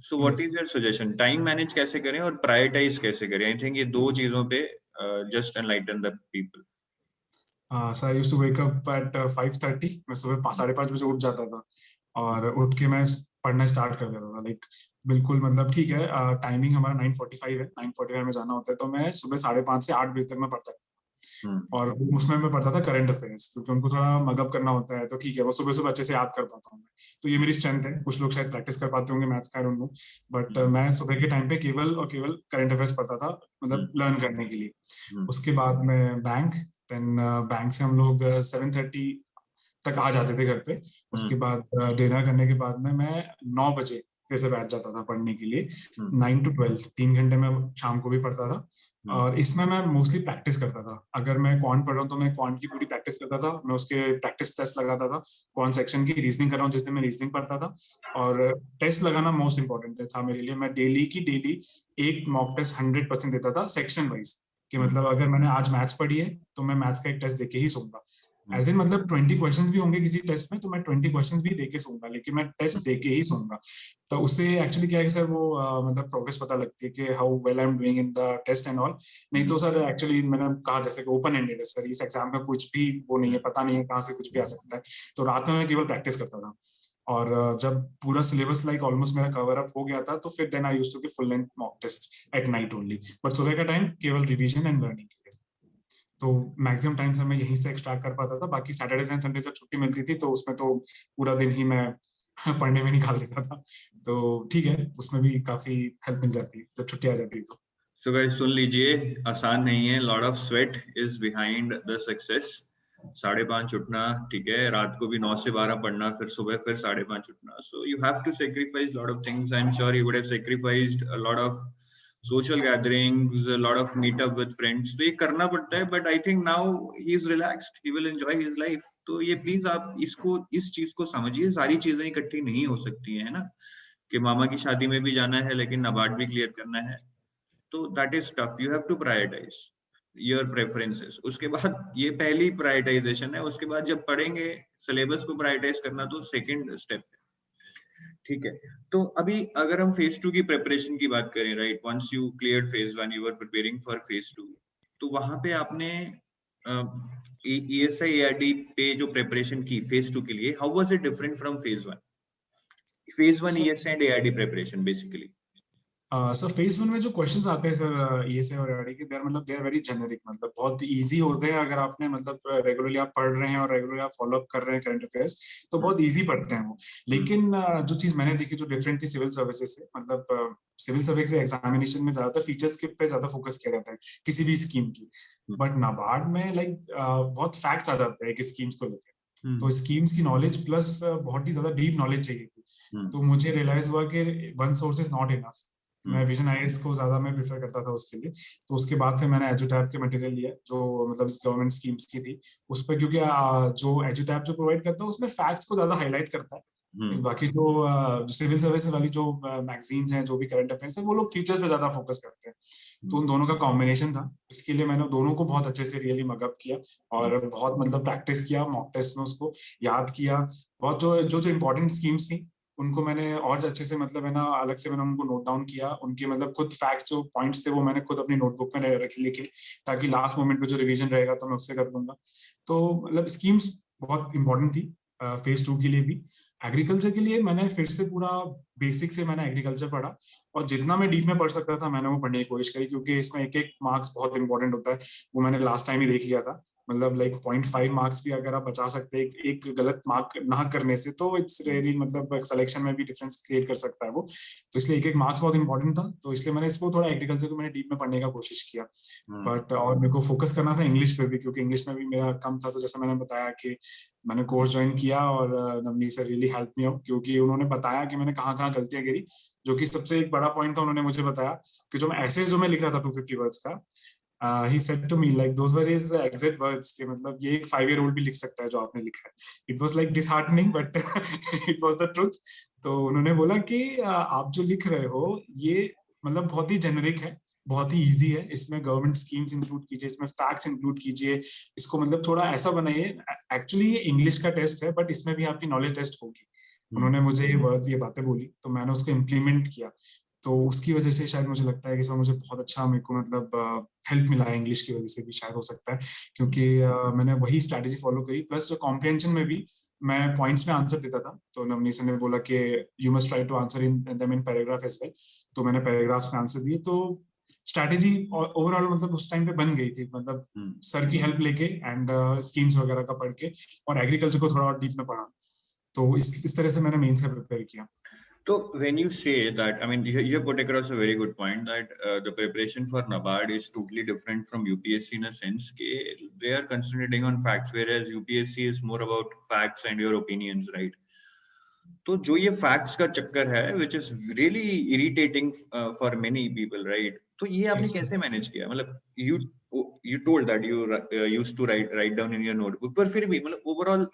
So what is your suggestion? Time manage कैसे करें और prioritize कैसे करें? I think ये दो चीजों पे just enlighten the people. So I used to wake up at 5:30। मैं सुबह 5:30 बजे उठ जाता था, और उठ के मैं पढ़ना स्टार्ट कर देता था। लाइक बिल्कुल मतलब ठीक है, टाइमिंग हमारा 9:45 है, 9:45 में जाना होता है, तो मैं सुबह 5:30 से 8 बजे तक मैं पढ़ता था। और उसमें मैं पढ़ता था करंट अफेयर्स, क्योंकि उनको थोड़ा मगअप करना होता है, तो ठीक है वो सुबह सुबह अच्छे से याद कर पाता हूँ मैं। तो ये मेरी स्ट्रेंथ है। कुछ लोग शायद प्रैक्टिस कर पाते होंगे मैथ्स का, आई डोंट नो, बट मैं सुबह के टाइम पे केवल और केवल करंट अफेयर्स पढ़ता था, मतलब लर्न करने के लिए। उसके बाद मैं बैंक, देन बैंक से हम लोग 7:30 तक आ जाते थे घर पे। उसके बाद डिनर करने के बाद में मैं 9 बजे फिर से बैठ जाता था पढ़ने के लिए। 9 to 12 3 घंटे में शाम को भी पढ़ता था। और इसमें मैं मोस्टली प्रैक्टिस करता था। अगर मैं क्वांट पढ़ रहा हूँ तो मैं क्वांट की पूरी प्रैक्टिस करता था, मैं उसके प्रैक्टिस टेस्ट लगाता था। कौन सेक्शन की रीजनिंग कर रहा हूँ जिस दिन मैं रीजनिंग पढ़ता था, और टेस्ट लगाना मोस्ट इंपॉर्टेंट था मेरे लिए। मैं डेली की डेली एक मॉक टेस्ट 100% देता था सेक्शन वाइज, कि मतलब अगर मैंने आज मैथ्स पढ़ी है तो मैं मैथ्स का एक टेस्ट देके ही सोऊंगा। एज इन मतलब 20 क्वेश्चंस भी होंगे किसी टेस्ट में, तो मैं 20 क्वेश्चंस भी देके सोऊंगा, लेकिन मैं टेस्ट देके ही सोऊंगा। तो उससे एक्चुअली क्या है सर, वो मतलब प्रोग्रेस पता लगती है कि how well I am doing in the test and all. नहीं तो सर एक्चुअली मैंने कहा जैसे कि ओपन एंडेड है सर, इस एग्जाम में कुछ भी वो नहीं है, पता नहीं है कहाँ से कुछ भी आ सकता है। तो रात में मैं केवल प्रैक्टिस करता था, और जब पूरा सिलेबस लाइक ऑलमोस्ट मेरा कवर अप हो गया था, तो फिर then I used to give full length mock test at night only. But सुबह का टाइम केवल रिवीजन एंड लर्निंग के लिए। तो मैक्सिमम टाइम से मैं यहीं से एक्सट्रैक्ट कर पाता था। बाकी सैटरडेज एंड संडे जब छुट्टी मिलती थी, तो उसमें तो पूरा दिन ही मैं पढ़ने में निकाल देता था। तो ठीक है, उसमें भी काफी हेल्प मिल जाती है जब छुट्टी आ जाती है। तो So guys, सुन लीजिए, आसान नहीं है, lot of sweat is behind the success. 5:30 उठना, ठीक है, रात को भी 9 से 12 पढ़ना, फिर सुबह फिर 5:30 उठना। So you have to sacrifice lot of things. I'm sure he would have sacrificed a lot of social gatherings, a lot of meet up with friends. तो ये करना पड़ता है, but I think now he is relaxed, he will enjoy his life. तो ये प्लीज आप इसको, इस चीज को समझिए, सारी चीजें इकट्ठी नहीं हो सकती है ना, कि मामा की शादी में भी जाना है लेकिन नाबार्ड भी क्लियर करना है। तो that is tough, you have to prioritize your preferences. उसके बाद ये पहली प्रायोरिटाइजेशन है, उसके बाद जब पढ़ेंगे सिलेबस को प्रायोरिटाइज करना तो सेकंड स्टेप है, ठीक है। तो अभी अगर हम फेज 2 की प्रिपरेशन की बात करें, right, once you cleared phase 1, you were preparing for phase 2, तो वहां पे आपने ESI ARD पे जो प्रिपरेशन की फेज 2 के लिए, how was it different from phase 1? Phase 1 ESI and ARD preparation basically. Sir phase 1 में जो क्वेश्चंस आते हैं सर ESI और ARD के, मतलब दे आर वेरी जेनेरिक, मतलब बहुत इजी होते हैं। अगर आपने मतलब रेगुलरली आप पढ़ रहे हैं और रेगुलरली आप फॉलो अप कर रहे हैं करंट अफेयर्स, तो बहुत इजी पढ़ते हैं वो। लेकिन जो चीज मैंने देखी जो डिफरेंट थी सिविल सर्विसेज से, मतलब सिविल सर्विस एग्जामिनेशन में ज्यादातर फीचर्स के पे ज्यादा फोकस किया जाता है किसी भी स्कीम की, बट नाबार्ड में लाइक बहुत फैक्ट्स आ जाते हैं कि स्कीम्स को लेकर। तो स्कीम्स की नॉलेज प्लस बहुत ही ज्यादा डीप नॉलेज चाहिए थी। तो मुझे रियलाइज हुआ कि one source is not enough. मैं विजन आईएएस को ज्यादा मैं प्रेफर करता था उसके लिए। तो उसके बाद से मैंने एजुटैब के मटेरियल लिया जो मतलब गवर्नमेंट स्कीम्स की थी उस पर, क्योंकि जो एजुटैब जो प्रोवाइड करता है उसमें फैक्ट्स को ज्यादा हाईलाइट करता है। बाकी जो सिविल सर्विस वाली जो मैगजीन्स हैं, जो भी करंट अफेयर्स है, वो लोग फीचर्स पे ज्यादा फोकस करते हैं। तो उन दोनों का कॉम्बिनेशन था। इसके लिए मैंने दोनों को बहुत अच्छे से रियली मगअप किया और बहुत मतलब प्रैक्टिस किया, मॉक टेस्ट में उसको याद किया। बहुत जो इंपॉर्टेंट स्कीम्स थी उनको मैंने और अच्छे से मतलब है ना अलग से मैंने उनको नोट डाउन किया। उनके मतलब खुद फैक्ट्स जो पॉइंट्स थे वो मैंने खुद अपनी नोटबुक में रख लिखे, ताकि लास्ट मोमेंट पे जो रिवीजन रहेगा तो मैं उससे कर दूंगा। तो मतलब स्कीम्स बहुत इंपॉर्टेंट थी। फेज 2 के लिए भी। एग्रीकल्चर के लिए मैंने फिर से पूरा बेसिक से मैंने एग्रीकल्चर पढ़ा, और जितना मैं डीप में पढ़ सकता था मैंने वो पढ़ने की कोशिश करी, क्योंकि इसमें एक एक मार्क्स बहुत इंपॉर्टेंट होता है। वो मैंने लास्ट टाइम ही देख लिया था, मतलब लाइक 0.5 मार्क्स भी अगर आप बचा सकते हैं एक गलत मार्क ना करने से, तो इट्स रियली मतलब सिलेक्शन में भी डिफरेंस क्रिएट कर सकता है वो। तो इसलिए एक एक मार्क्स बहुत इंपॉर्टेंट था, तो इसलिए मैंने इसको थोड़ा एग्रीकल्चर को मैंने डीप में पढ़ने का कोशिश किया। बट और मेरे को फोकस करना था इंग्लिश पे भी, क्योंकि इंग्लिश में भी मेरा कम था। तो जैसा मैंने बताया कि मैंने कोर्स ज्वाइन किया, और Navneet sir really help me out, क्योंकि उन्होंने बताया कि मैंने कहाँ कहाँ गलतियां करी। जो कि सबसे एक बड़ा पॉइंट था, उन्होंने मुझे बताया कि जो मैं लिख रहा था 250 वर्ड्स का, he said to me like those were his exact words कि मतलब ये एक 5 year old भी लिख सकता है जो आपने लिखा है। It was like disheartening but it was the truth। तो उन्होंने बोला कि आप जो लिख रहे हो ये मतलब बहुत ही जेनरिक है, बहुत ही इजी है, इसमें गवर्नमेंट स्कीम्स इंक्लूड कीजिए, इसमें फैक्ट्स इंक्लूड कीजिए, इसको मतलब थोड़ा ऐसा बनाइए। एक्चुअली ये इंग्लिश का टेस्ट है, बट इसमें भी आपकी नॉलेज टेस्ट होगी। उन्होंने मुझे ये बातें बोली, तो मैंने उसको इम्प्लीमेंट किया। तो उसकी वजह से शायद मुझे लगता है कि सर मुझे बहुत अच्छा मेरे को मतलब हेल्प मिला है, इंग्लिश की वजह से भी शायद हो सकता है, क्योंकि मैंने वही स्ट्रैटेजी फॉलो करी। प्लस जो कॉम्प्रिहेंशन में भी मैं पॉइंट्स में आंसर देता था, तो नवनीत सर ने बोला कि you must try to answer in them in paragraph as well. तो मैंने पैराग्राफ्स में आंसर दिए, तो स्ट्रैटेजी ओवरऑल मतलब उस टाइम पे बन गई थी, मतलब सर की हेल्प लेके एंड स्कीम्स वगैरह का पढ़ के, और एग्रीकल्चर को थोड़ा और डीप में पढ़ा। तो इस तरह से मैंने मेंस का प्रिपेयर किया। So when you say that, I mean, you put across a very good point that the preparation for NABARD is totally different from UPSC in a sense that they are concentrating on facts, whereas UPSC is more about facts and your opinions, right? तो जो ये facts का चक्कर है, which is really irritating for many people, right? तो ये आपने कैसे manage किया? मतलब you told that you used to write down in your notebook, पर फिर भी मतलब overall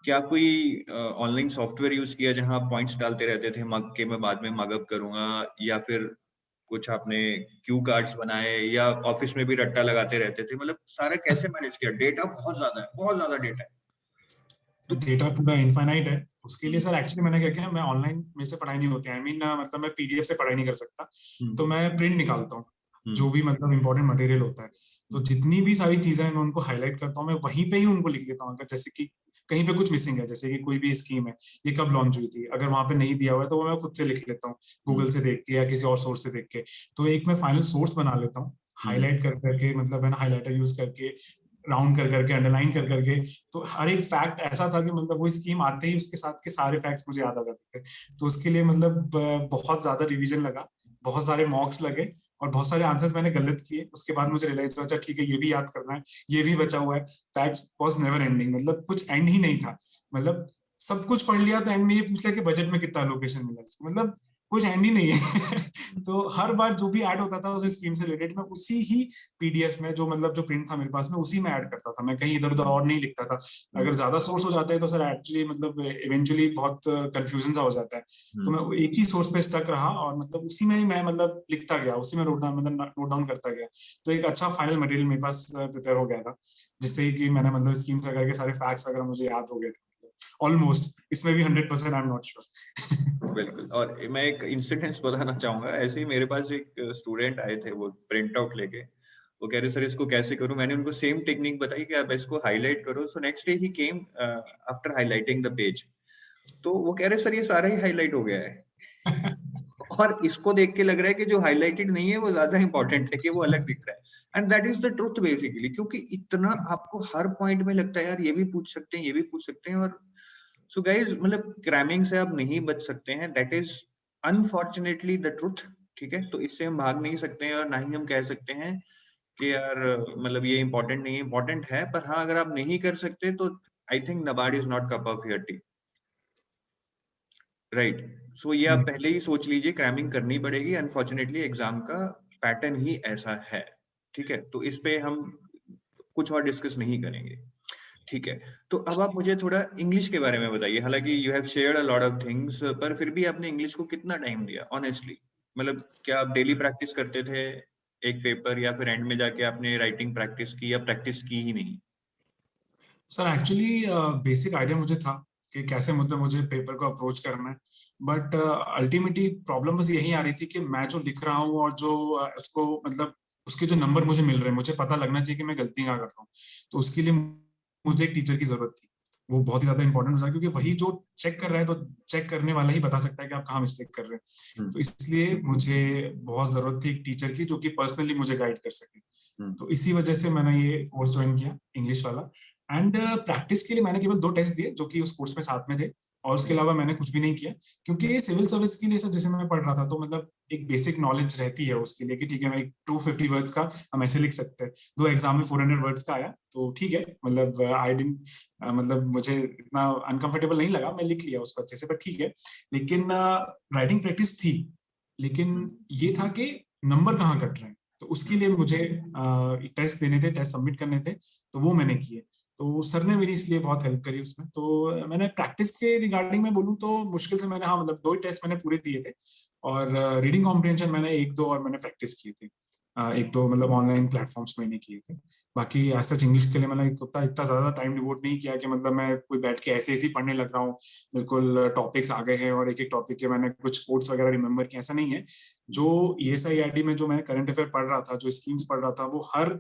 क्या कोई ऑनलाइन सॉफ्टवेयर यूज किया जहां आप पॉइंट्स डालते रहते थे मग के मैं बाद में मगअप करूंगा, या फिर कुछ आपने क्यू कार्ड्स बनाए, या ऑफिस में भी रट्टा लगाते रहते थे? मतलब सारा कैसे मैनेज किया? डेटा बहुत ज्यादा डेटा है। तो डेटा पूरा इनफाइनाइट है, उसके लिए सर एक्चुअली मैंने क्या किया, मैं ऑनलाइन में से पढ़ाई नहीं होती है, आई मीन मतलब मैं पीडीएफ से पढ़ाई नहीं कर सकता, तो मैं प्रिंट निकालता हूँ जो भी मतलब इंपॉर्टेंट मटेरियल होता है। तो जितनी भी सारी चीजें मैं उनको हाईलाइट करता हूँ, मैं वहीं पे ही उनको लिख लेता हूँ। अगर जैसे कि कहीं पे कुछ मिसिंग है, जैसे कि कोई भी स्कीम है, ये कब लॉन्च हुई थी, अगर वहां पे नहीं दिया हुआ है तो वो मैं खुद से लिख लेता हूँ, गूगल से देख के या किसी और सोर्स से देख के। तो एक मैं फाइनल सोर्स बना लेता हूँ, हाईलाइट कर करके, मतलब मैंने हाईलाइटर यूज करके, राउंड कर करके, अंडरलाइन कर करके। तो हर एक फैक्ट ऐसा था कि मतलब वो स्कीम आते ही उसके साथ के सारे फैक्ट्स मुझे याद आ जाते थे। तो उसके लिए मतलब बहुत ज्यादा रिवीजन लगा, बहुत सारे मॉक्स लगे, और बहुत सारे आंसर्स मैंने गलत किए। उसके बाद मुझे रियलाइज हुआ अच्छा ठीक है, ये भी याद करना है, ये भी बचा हुआ है। फैक्ट्स वाज नेवर एंडिंग, मतलब कुछ एंड ही नहीं था। मतलब सब कुछ पढ़ लिया तो एंड में ये पूछ लिया कि बजट में कितना लोकेशन मिला, मतलब कुछ एंड ही नहीं है। तो हर बार जो भी ऐड होता था उस स्कीम से रिलेटेड, मैं उसी ही पीडीएफ में जो मतलब जो प्रिंट था मेरे पास में, उसी में ऐड करता था, मैं कहीं इधर उधर और नहीं लिखता था। अगर ज्यादा सोर्स हो जाते हैं तो सर एक्चुअली मतलब इवेंचुअली बहुत कंफ्यूजन सा हो जाता है। तो मैं एक ही सोर्स पे स्टक रहा, और मतलब उसी में ही मैं मतलब लिखता गया, उसी में नोट डाउन करता गया। तो एक अच्छा फाइनल मटेरियल मेरे पास प्रिपेयर हो गया था, जिससे कि मैंने मतलब स्कीम्स वगैरह के सारे फैक्ट्स वगैरह मुझे याद हो गए थे ऑलमोस्ट। इसमें भी 100% आई एम नॉट श्योर। बिल्कुल। और मैं एक इंसिडेंस बताना चाहूंगा। ऐसे ही मेरे पास एक स्टूडेंट आए थे, वो प्रिंट आउट लेके, वो कह रहे सर इसको कैसे करूं। मैंने उनको सेम टेक्निक बताई कि आप इसको हाईलाइट करो। So next day he came after highlighting the page, तो वो कह रहे सर ये सारा ही हाईलाइट हो गया है। और इसको देख के लग रहा है कि जो हाईलाइटेड नहीं है वो ज्यादा इंपॉर्टेंट है, कि वो अलग दिख रहा है। And that is the truth basically, क्योंकि इतना आपको हर पॉइंट में लगता है यार ये भी पूछ सकते हैं, ये भी पूछ सकते हैं। और सो गाइस, मतलब क्रैमिंग से आप नहीं बच सकते हैं, that is unfortunately the truth. ठीक है, तो इससे हम भाग नहीं सकते हैं, और ना ही हम कह सकते हैं कि यार मतलब ये इंपॉर्टेंट नहीं है। इंपॉर्टेंट है, पर हाँ अगर आप नहीं कर सकते तो I think NABARD is not cup of your tea, right? So ये आप पहले ही सोच लीजिए, क्रैमिंग करनी पड़ेगी। अनफॉर्चुनेटली एग्जाम का पैटर्न ही ऐसा है। ठीक है, तो इस पे हम कुछ और डिस्कस नहीं करेंगे। ठीक है, तो अब आप मुझे थोड़ा इंग्लिश के बारे में बताइए। हालांकि you have shared a lot of things, पर फिर भी आपने इंग्लिश को कितना टाइम दिया ऑनेस्टली? मतलब क्या आप डेली प्रैक्टिस करते थे एक पेपर, या फिर एंड में जाके आपने राइटिंग प्रैक्टिस की, या प्रैक्टिस की ही नहीं? सर एक्चुअली बेसिक आइडिया मुझे था कि कैसे मतलब मुझे पेपर को अप्रोच करना है, बट अल्टीमेटली प्रॉब्लम बस यही आ रही थी कि मैं जो लिख रहा हूँ और जो उसको मतलब उसके जो नंबर मुझे मिल रहे हैं, मुझे पता लगना चाहिए कि मैं गलती क्या कर रहा हूँ। तो उसके लिए मुझे एक टीचर की जरूरत थी। वो बहुत ही ज्यादा इंपॉर्टेंट हो जाता है, क्योंकि वही जो चेक कर रहा है तो चेक करने वाला ही बता सकता है कि आप कहाँ मिस्टेक कर रहे हैं। तो इसलिए मुझे बहुत जरूरत थी एक टीचर की जो कि पर्सनली मुझे गाइड कर सके। तो इसी वजह से मैंने ये कोर्स ज्वाइन किया इंग्लिश वाला। एंड प्रैक्टिस के लिए मैंने केवल 2 टेस्ट दिए जो कि उस कोर्स में साथ में थे, और उसके अलावा मैंने कुछ भी नहीं किया, क्योंकि ये सिविल सर्विस के लिए सर जैसे मैं पढ़ रहा था तो मतलब एक बेसिक नॉलेज रहती है उसके लिए कि ठीक है मैं 250 वर्ड्स का हम ऐसे लिख सकते हैं। 2 एग्जाम में 400 वर्ड्स का आया तो ठीक है, मतलब आई डिडंट मतलब मुझे इतना अनकंफर्टेबल नहीं लगा, मैं लिख लिया उसको अच्छे से, पर ठीक है। लेकिन राइटिंग प्रैक्टिस थी, लेकिन ये था कि नंबर कहाँ कट रहे हैं, तो उसके लिए मुझे टेस्ट देने थे, टेस्ट सबमिट करने थे, तो वो मैंने किए। तो सर ने मेरी इसलिए बहुत हेल्प करी उसमें। तो मैंने प्रैक्टिस के रिगार्डिंग में बोलूँ तो मुश्किल से मैंने, हाँ मतलब 2 ही टेस्ट मैंने पूरे दिए थे, और रीडिंग कॉम्प्रिहेंशन मैंने 1-2 और मैंने प्रैक्टिस की थी, 1-2 मतलब ऑनलाइन प्लेटफॉर्म्स में नहीं किए थे। बाकी ऐसा इंग्लिश के लिए मैंने इतना इतना ज्यादा टाइम डिवोट नहीं किया कि मतलब मैं कोई बैठ के ऐसे ऐसे ही पढ़ने लग रहा हूँ, बिल्कुल टॉपिक्स आ गए हैं और एक एक टॉपिक के मैंने कुछ कोड्स वगैरह रिमेंबर किया, ऐसा नहीं है। जो ESIRD में जो मैं करंट अफेयर पढ़ रहा था, जो स्कीम्स पढ़ रहा था, वो हर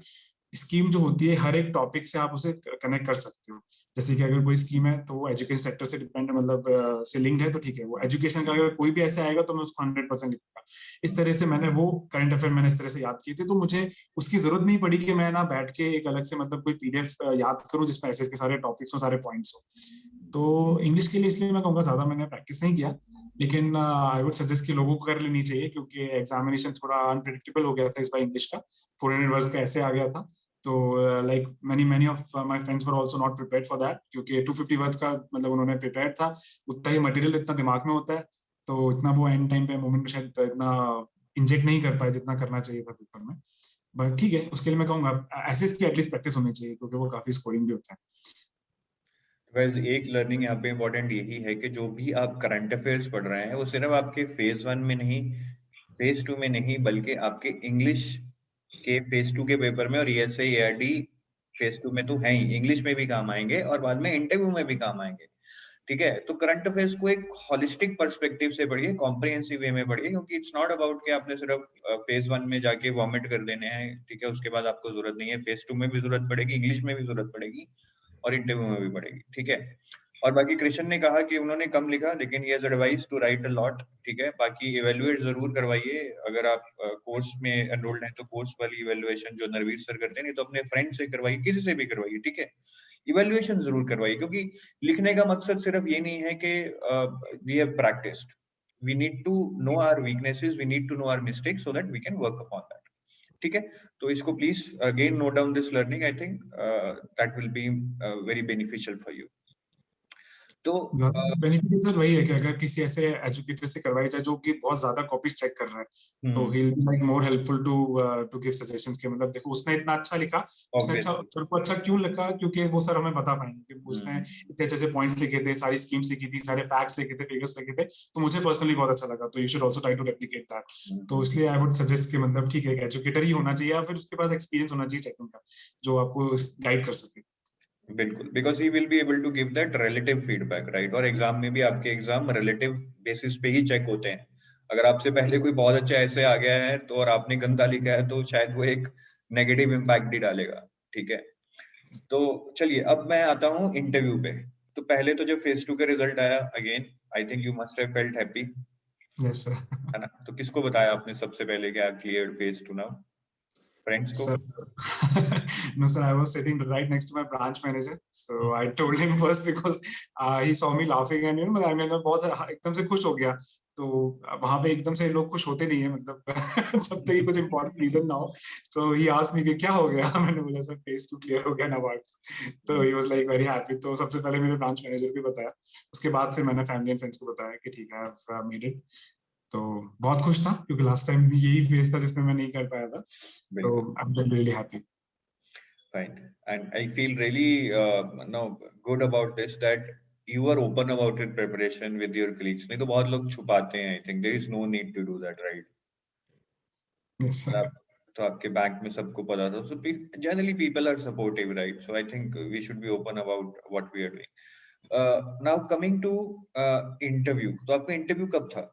स्कीम जो होती है हर एक टॉपिक से आप उसे कनेक्ट कर सकते हो। जैसे कि अगर कोई स्कीम है तो वो एजुकेशन सेक्टर से डिपेंड मतलब से लिंक्ड है, तो ठीक है, वो एजुकेशन का अगर कोई भी ऐसे आएगा तो मैं उसको 100% लिखूंगा। इस तरह से मैंने वो करंट अफेयर मैंने इस तरह से याद किए थे, तो मुझे उसकी जरूरत नहीं पड़ी कि मैं ना बैठ के एक अलग से मतलब कोई PDF याद करूं जिसमें ऐसे के सारे टॉपिक्स हो, सारे पॉइंट्स हो। तो इंग्लिश के लिए इसलिए मैं कहूँगा ज्यादा मैंने प्रैक्टिस नहीं किया, लेकिन आई वुड सजेस्ट कि लोगों को कर लेनी चाहिए, क्योंकि एग्जामिनेशन थोड़ा अनप्रिडिक्टेबल हो गया था इस बार इंग्लिश का, 400 वर्ड्स का ऐसे आ गया था। तो like many of my friends were also not prepared for that, क्योंकि 250 वर्ड्स का मतलब उन्होंने प्रिपेयर था, उतना ही मटेरियल इतना दिमाग में होता है, तो इतना वो एंड टाइम पे मोमेंट में शायद इतना इंजेक्ट नहीं कर पाए जितना करना चाहिए था पेपर में। बट ठीक है, उसके लिए मैं कहूँगा ऐसे इसकी एटलीस्ट प्रैक्टिस होनी चाहिए, क्योंकि वो काफी स्कोरिंग भी होता है। वैसे एक लर्निंग यहाँ पे इम्पोर्टेंट यही है कि जो भी आप करंट अफेयर्स पढ़ रहे हैं वो सिर्फ आपके फेज 1 में नहीं, फेज 2 में नहीं, बल्कि आपके इंग्लिश के फेज 2 के पेपर में और ESIARD फेज 2 में तो है ही, इंग्लिश में भी काम आएंगे और बाद में इंटरव्यू में भी काम आएंगे। ठीक है, तो करंट अफेयर्स को एक होलिस्टिक पर्सपेक्टिव से पढ़िए, कॉम्प्रिहेंसिव वे में पढ़िए, क्योंकि इट्स नॉट अबाउट कि आपने सिर्फ फेज 1 में जाके वॉमिट कर देने हैं, ठीक है, उसके बाद आपको जरूरत नहीं है, फेज 2 में भी जरूरत पड़ेगी, इंग्लिश में भी जरूरत पड़ेगी और इंटरव्यू में भी पड़ेगी। ठीक है, और बाकी कृष्ण ने कहा कि उन्होंने कम लिखा, लेकिन ये advice to write a lot. ठीक है, बाकी इवेल्युएट जरूर करवाइए, अगर आप कोर्स में एनरोल्ड हैं तो कोर्स वाली इवेल्युएशन जो नरवीर सर करते हैं, नहीं तो अपने फ्रेंड से करवाइए, किसी से भी करवाइए। ठीक है, इवेल्युएशन जरूर करवाइए, क्योंकि लिखने का मकसद सिर्फ ये नहीं है कि we have practised, we need to know our weaknesses, we need to know our mistakes so that we can work upon that. ठीक है, तो इसको please again note down this learning, I think that will be very beneficial for you. तो बेनिफिट सर वही है कि अगर किसी ऐसे एजुकेटर से करवाई जाए जो कि बहुत ज्यादा कॉपीज चेक कर रहा है, तो he will be like more helpful to to give suggestions के मतलब देखो उसने इतना अच्छा लिखा, उसने अच्छा सर को अच्छा क्यों लिखा, क्योंकि वो सर हमें बता पाएंगे कि उसने इतने अच्छे अच्छे पॉइंट्स लिखे थे, सारी स्कीम्स लिखी थी, सारे फैक्ट्स लिखे थे, फिगर्स लिखे थे, तो मुझे पर्सनली बहुत अच्छा लगा, तो you should also try to replicate that. तो इसलिए आई वुड सजेस्ट कि मतलब ठीक है, एक एजुकेटर ही होना चाहिए या फिर उसके पास एक्सपीरियंस होना चाहिए चेकिंग का, जो आपको गाइड कर सके। बिल्कुल, because he will be able to give that relative feedback, right, और एग्जाम में भी आपके एग्जाम रिलेटिव बेसिस पे ही चेक होते हैं। अगर आपसे पहले कोई बहुत अच्छा ऐसे आ गया है तो और आपने गंदा लिखा है तो शायद वो एक नेगेटिव इम्पैक्ट ही डालेगा। ठीक है, तो चलिए अब मैं आता हूँ इंटरव्यू पे। तो पहले तो जब फेज 2 का रिजल्ट आया, again I think you must have felt happy, yes sir. है ना? तो किसको बताया आपने सबसे पहले कि आई क्लियर्ड फेज 2 नाउ? फ्रेंड्स को? Sir, no, sir, I was sitting right next to my branch manager. So I told him first because he saw me laughing and I mean, बहुत एकदम से खुश हो गया। तो वहां पे एकदम से लोग खुश होते नहीं है मतलब जब तक कुछ इम्पोर्टेंट रीजन ना हो। तो ही आस्क्ड मी कि क्या हो गया मैंने बोला सर फेज 2 क्लियर हो गया ना बात। तो he was like very happy. तो सबसे पहले मेरे ब्रांच मैनेजर को बताया, उसके बाद फिर मैंने फैमिली एंड फ्रेंड्स को बताया कि ठीक है आई हैव मेड इट। तो बहुत खुश था क्योंकि लास्ट टाइम भी यही फेज था जिसमें मैं नहीं कर पाया था। तो I am really happy. Fine. And I feel really no good about this that you are open about your preparation with your colleagues. नहीं तो बहुत लोग छुपाते हैं. I think there is no need to do that, right? Yes, sir. तो आपके बैंक में सबको पता था. So generally people are supportive, right? So I think we should be open about what we are doing. Now coming to interview. तो आपका interview कब था?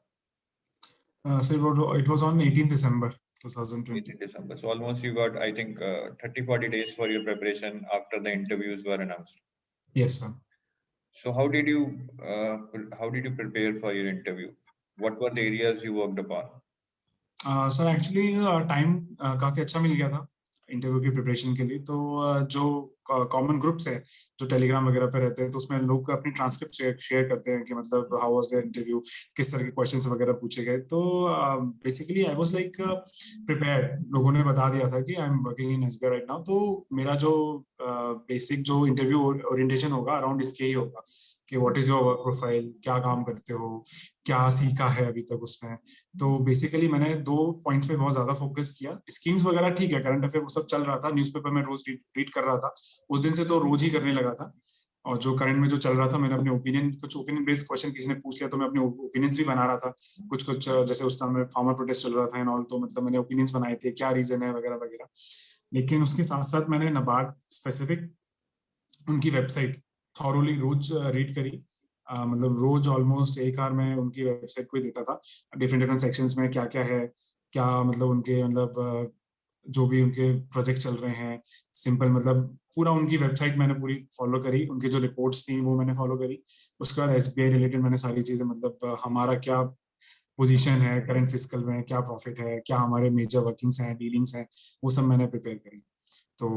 So it was on 18th December 2020. 18th December. So almost you got, I think, 30-40 days for your preparation after the interviews were announced. Yes, sir. So how did you prepare for your interview? What were the areas you worked upon? Sir actually time काफी अच्छा मिल गया था इंटरव्यू की प्रिपरेशन के लिए। तो जो कॉमन ग्रुप्स है जो टेलीग्राम वगैरह पे रहते हैं, तो उसमें लोग अपनी ट्रांसक्रिप्ट शेयर करते हैं कि मतलब हाउ वाज द इंटरव्यू, किस तरह के क्वेश्चंस वगैरह पूछे गए। तो basically I was like prepared. लोगों ने बता दिया था कि I am working in SBI right now, तो मेरा जो बेसिक जो इंटरव्यू ओरिएंटेशन होगा अराउंड इसके ही होगा कि what is your work profile, क्या काम करते हो, क्या सीखा है अभी तक उसमें। तो बेसिकली मैंने 2 पॉइंट्स पे बहुत ज्यादा फोकस किया। स्कीम्स वगैरह ठीक है, करंट अफेयर वो सब चल रहा था, न्यूज़पेपर में रोज रीड कर रहा था उस दिन से, तो रोज ही करने लगा था। और जो करंट में जो चल रहा था, मैंने अपने ओपिनियन, कुछ ओपिनियन बेस्ड क्वेश्चन किसी ने पूछ लिया तो मैं अपने ओपिनियंस भी बना रहा था। कुछ कुछ जैसे उस टाइम में फार्मर प्रोटेस्ट चल रहा था एंड ऑल, तो मतलब मैंने ओपिनियंस बनाए थे क्या रीजन है वगैरह वगैरह। लेकिन उसके साथ साथ मैंने नाबार्ड स्पेसिफिक उनकी वेबसाइट थॉरोली रोज रीड करी। मतलब रोज ऑलमोस्ट 1 आवर में उनकी वेबसाइट को ही देता था, डिफरेंट डिफरेंट सेक्शंस में क्या क्या है, क्या मतलब उनके मतलब जो भी उनके प्रोजेक्ट चल रहे हैं, सिंपल मतलब पूरा उनकी वेबसाइट मैंने पूरी फॉलो करी, उनके जो रिपोर्ट्स थी वो मैंने फॉलो करी। उसके बाद एसबीआई रिलेटेड मैंने सारी चीजें, मतलब हमारा क्या पोजीशन है करंट फिस्कल में, क्या प्रॉफिट है, क्या हमारे मेजर वर्किंग्स हैं, डीलिंग्स हैं, वो सब मैंने प्रिपेयर करी। तो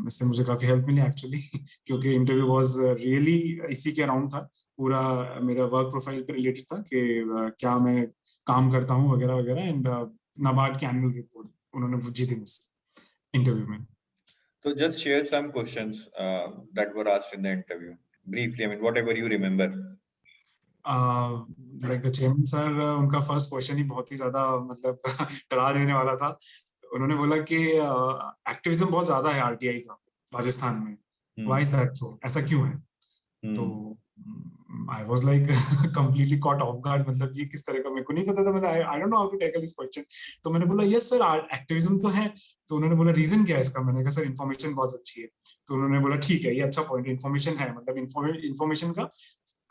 इससे मुझे काफी हेल्प मिली एक्चुअली क्योंकि इंटरव्यू वाज रियली इसी के अराउंड था। पूरा मेरा वर्क प्रोफाइल पे रिलेटेड था कि क्या मैं काम करता हूँ वगैरह वगैरह। एंड नाबार्ड की एनुअल रिपोर्ट उन्होंने पूछी थी मुझसे इंटरव्यू में। So just share some questions that were asked in the interview briefly. I mean, whatever you remember. Like the chairman sir, उनका फर्स्ट क्वेश्चन ही बहुत ही ज्यादा मतलब डरा देने वाला था। उन्होंने बोला कि एक्टिविज्म बहुत ज्यादा है आरटीआई का राजस्थान में, व्हाई इज दैट सो, ऐसा क्यों है। तो I was like completely caught off guard, मतलब ये किस तरह का, मेरे को नहीं पता था, मतलब I don't know how to tackle this question. तो मैंने बोला यस सर एक्टिविज्म तो है। तो उन्होंने बोला रीजन क्या है इसका, मैंने कहा सर इन्फॉर्मेशन बहुत अच्छी है। तो उन्होंने बोला ठीक है, ये अच्छा पॉइंट, इन्फॉर्मेशन है, मतलब इन्फॉर्मेशन का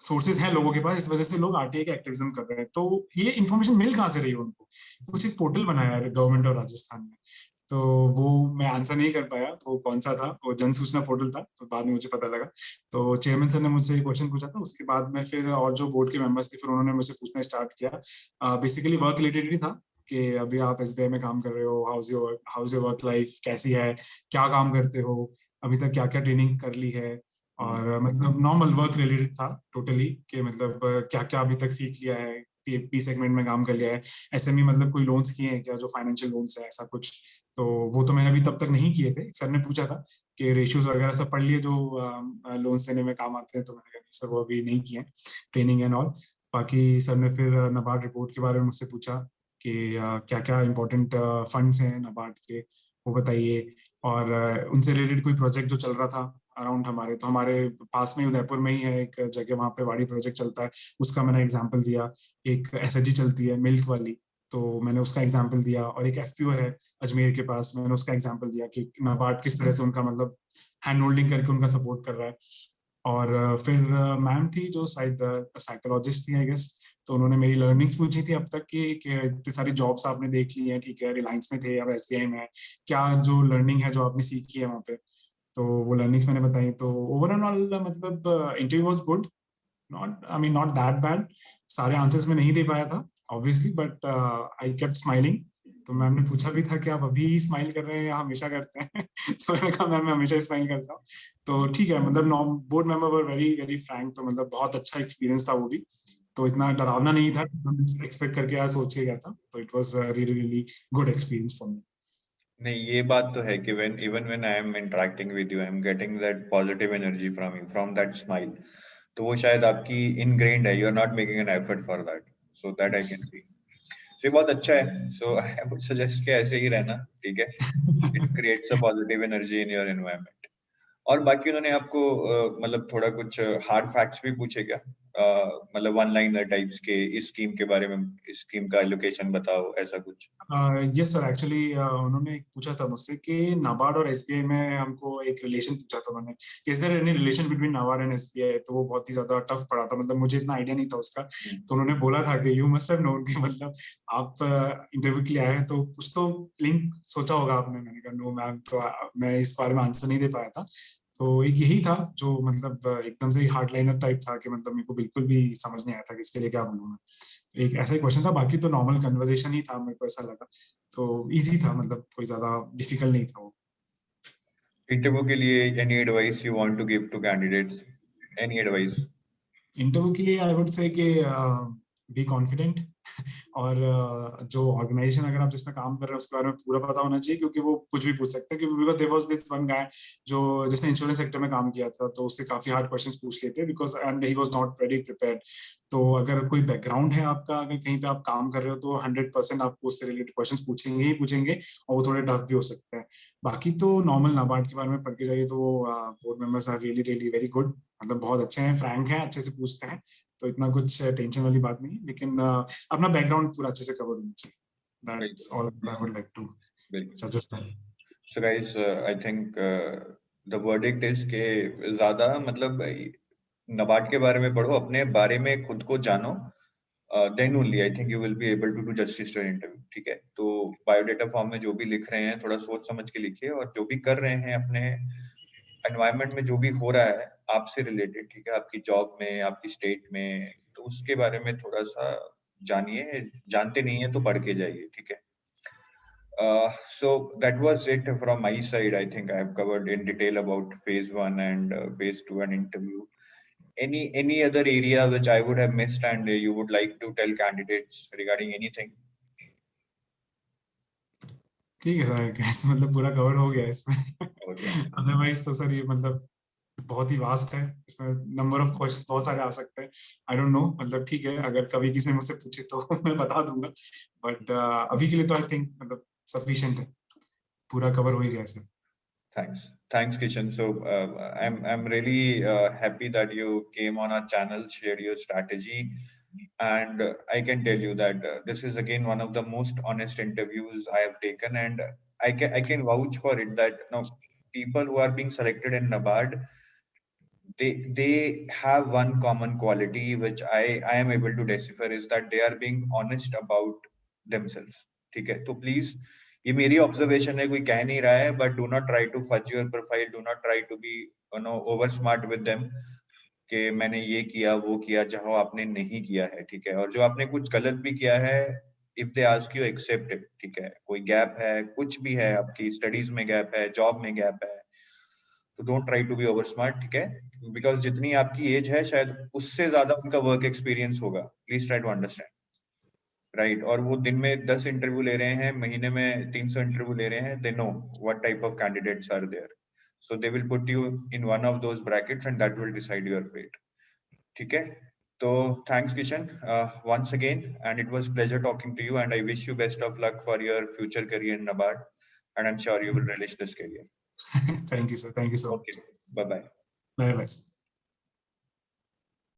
सोर्सेज हैं लोगों के पास, इस वजह से लोग आरटीआई का एक्टिविज्म कर रहे हैं। तो ये इन्फॉर्मेशन मिल कहाँ से रही है उनको, कुछ एक पोर्टल बनाया है गवर्नमेंट और राजस्थान में। तो वो मैं आंसर नहीं कर पाया, तो वो कौन सा था, वो जन सूचना पोर्टल था, तो बाद में मुझे पता लगा। तो चेयरमैन सर ने मुझसे क्वेश्चन पूछा था, उसके बाद में फिर और जो बोर्ड के मेंबर्स थे फिर उन्होंने मुझसे पूछना स्टार्ट किया। बेसिकली वर्क रिलेटेड ही था कि अभी आप एसबीआई में काम कर रहे हो, हाउस योर वर्क लाइफ कैसी है, क्या काम करते हो, अभी तक क्या क्या ट्रेनिंग कर ली है। और मतलब नॉर्मल वर्क रिलेटेड था टोटली, कि मतलब क्या क्या अभी तक सीख लिया है, पी सेगमेंट में काम कर लिया है, एसएमई मतलब कोई लोन्स किए हैं क्या, जो फाइनेंशियल लोन्स है ऐसा कुछ। तो वो तो मैंने अभी तब तक नहीं किए थे। सर ने पूछा था कि रेशियोज वगैरह सब पढ़ लिए जो लोन्स देने में काम आते हैं, तो मैंने कहा सर वो अभी नहीं किए, ट्रेनिंग एंड ऑल। बाकी सर ने फिर नाबार्ड रिपोर्ट के बारे में मुझसे पूछा कि क्या क्या इंपॉर्टेंट फंड्स हैं नाबार्ड के, वो बताइए। और उनसे रिलेटेड कोई प्रोजेक्ट जो चल रहा था अराउंड हमारे, तो हमारे पास में उदयपुर में ही है एक जगह, वहाँ पे वाड़ी प्रोजेक्ट चलता है, उसका मैंने एग्जाम्पल दिया। एक एसएचजी चलती है मिल्क वाली, तो मैंने उसका एग्जाम्पल दिया। और एक एफपीओ है अजमेर के पास, मैंने उसका एग्जाम्पल दिया कि नाबार्ड किस तरह से उनका मतलब हैंड होल्डिंग करके उनका सपोर्ट कर रहा है। और फिर मैम थी जो शायद साइकोलॉजिस्ट थी आई गेस, तो उन्होंने मेरी लर्निंग्स पूछी थी अब तक कि इतनी सारी जॉब्स आपने देख ली हैं, ठीक है, रिलायंस में थे, अब एसबीआई में है, क्या जो लर्निंग है जो आपने सीखी है वहाँ पे। तो वो लर्निंग्स मैंने बताई। तो ओवरऑल मतलब interview was good, not I mean not that bad. सारे आंसर्स मैं नहीं दे पाया था obviously, but I kept smiling. तो मैम ने पूछा भी था कि आप अभी स्माइल कर रहे हैं या हमेशा करते हैं तो मैंने कहा मैम मैं हमेशा स्माइल करता हूँ। तो ठीक है, मतलब board member were very very Frank, तो मतलब बहुत अच्छा एक्सपीरियंस था वो भी। तो इतना डरावना नहीं था, एक्सपेक्ट करके यार सोच के गया था। तो it was really really good experience for me. नहीं, ये बात तो है कि when I am interacting with you, I am getting that positive energy from you, from that smile. तो वो शायद आपकी ingrained है, you are not making an effort for that, so that I can see. So ये बहुत अच्छा है. So I would suggest कि ऐसे ही रहना, ठीक है? It creates a positive energy in your environment. और बाकी उन्होंने आपको मतलब थोड़ा कुछ हार्ड फैक्ट्स भी पूछे क्या? मतलब वन लाइनर टाइप्स के, इस स्कीम के बारे में, इस स्कीम का एलोकेशन बताओ, ऐसा कुछ? यस सर, एक्चुअली उन्होंने पूछा था मुझसे कि नाबार्ड और एसबीआई में, हमको एक रिलेशन पूछा था उन्होंने, is there any relation between NABARD and SBI. तो वो बहुत ही ज्यादा टफ पड़ा था, मतलब मुझे इतना आइडिया नहीं था उसका। तो उन्होंने बोला था कि यू मस्ट हैव नोन, कि मतलब आप इंटरव्यू के लिए आए हैं तो कुछ तो लिंक सोचा होगा आपने। मैंने कहा नो मैम, तो मैं इस बारे में आंसर नहीं दे पाया था। तो एक यही था जो मतलब एकदम से हार्ड लाइनर टाइप था कि मतलब मेरे को बिल्कुल भी समझ नहीं आया था कि इसके लिए क्या बोलूँ। एक ऐसा ही क्वेश्चन था, बाकी तो नॉर्मल कन्वर्सेशन ही था, मेरे को ऐसा लगा। तो इजी था, मतलब कोई ज्यादा डिफिकल्ट नहीं था वो। इंटरव्यू के लिए any advice you want to give to candidates? Any advice? Interview के लिए आई वुड से कि बी कॉन्फिडेंट और जो ऑर्गेनाइजेशन अगर आप जिसमें काम कर रहे हैं उसके बारे में पूरा पता होना चाहिए, क्योंकि वो कुछ भी पूछ सकते हैं। क्योंकि because there was this one guy जो जिसने इंश्योरेंस सेक्टर में काम किया था, तो उससे काफी हार्ड क्वेश्चंस पूछ लेते हैं because and he was not very prepared. तो अगर कोई बैकग्राउंड है आपका, अगर कहीं पे आप काम कर रहे हो, तो 100% आपको उससे रिलेटेड क्वेश्चंस पूछेंगे ही पूछेंगे, और वो थोड़े टफ भी हो सकते हैं। बाकी तो नॉर्मल नाबार्ड के बारे में पढ़ के जाइए, तो board members are really really very good, मतलब बहुत अच्छे हैं, फ्रैंक हैं, अच्छे से पूछते हैं। तो इतना कुछ टेंशन वाली बात नहीं है, लेकिन अपना बैकग्राउंड पूरा अच्छे से कवर होना चाहिए। That's all I would like to suggest that. So guys, I think the verdict is के ज्यादा मतलब नबार्ड के बारे में पढ़ो, अपने बारे में खुद को जानो, then only I think you will be able to do justice to an interview. ठीक है, तो बायोडाटा फॉर्म में जो भी लिख रहे हैं थोड़ा सोच समझ के लिखिए, और जो भी कर रहे हैं अपने एनवायरनमेंट में जो भी हो रहा है आपसे रिलेटेड, ठीक है, आपकी जॉब में, आपकी स्टेट में, तो उसके बारे में थोड़ा सा जानिए, जानते नहीं है तो पढ़ के जाइए, ठीक है। So that was it from my side. I think I have covered in detail about phase 1 and phase 2 and interview. Any other area which I would have missed and you would like to tell candidates regarding anything? ठीक है सर, गैस मतलब पूरा कवर हो गया इसमें। अदरवाइज तो सर ये मतलब बहुत ही वास्ट है, इसमें नंबर ऑफ क्वेश्चन बहुत सारे आ सकते हैं। आई डोंट नो, मतलब ठीक है, अगर कभी किसी मुझसे पूछे तो मैं बता दूंगा, बट अभी के लिए तो आई थिंक मतलब सफिशिएंट है, पूरा कवर हो ही गया sir. Thanks, Kishan. So I'm really happy that you came on our channel, shared your strategy, and I can tell you that this is again one of the most honest interviews I have taken, and I can vouch for it that people who are being selected in NABARD, they have one common quality which I am able to decipher, is that they are being honest about themselves. ठीक है, तो प्लीज ये मेरी ऑब्जर्वेशन है, कोई कह नहीं रहा है, but do not try to fudge your profile, do not try to be over smart with them कि मैंने ये किया वो किया, जहां आपने नहीं किया है, ठीक है। और जो आपने कुछ गलत भी किया है, if they ask you accept it, ठीक है। कोई गैप है, कुछ भी है, आपकी स्टडीज में गैप है, जॉब में गैप है, तो don't try to be over smart, ठीक है, बिकॉज जितनी आपकी एज है शायद उससे ज्यादा उनका वर्क एक्सपीरियंस होगा। Please try to understand, right. और वो दिन में 10 इंटरव्यू ले रहे हैं, महीने में 300 इंटरव्यू ले रहे हैं, they know what type of candidates are there, so they will put you in one of those brackets and that will decide your fate, ठीक है। तो thanks Kishan once again, and it was pleasure talking to you, and I wish you best of luck for your future career in NABARD, and I'm sure you will relish this career. Thank you sir, thank you so much. Okay, bye bye. Bye bye.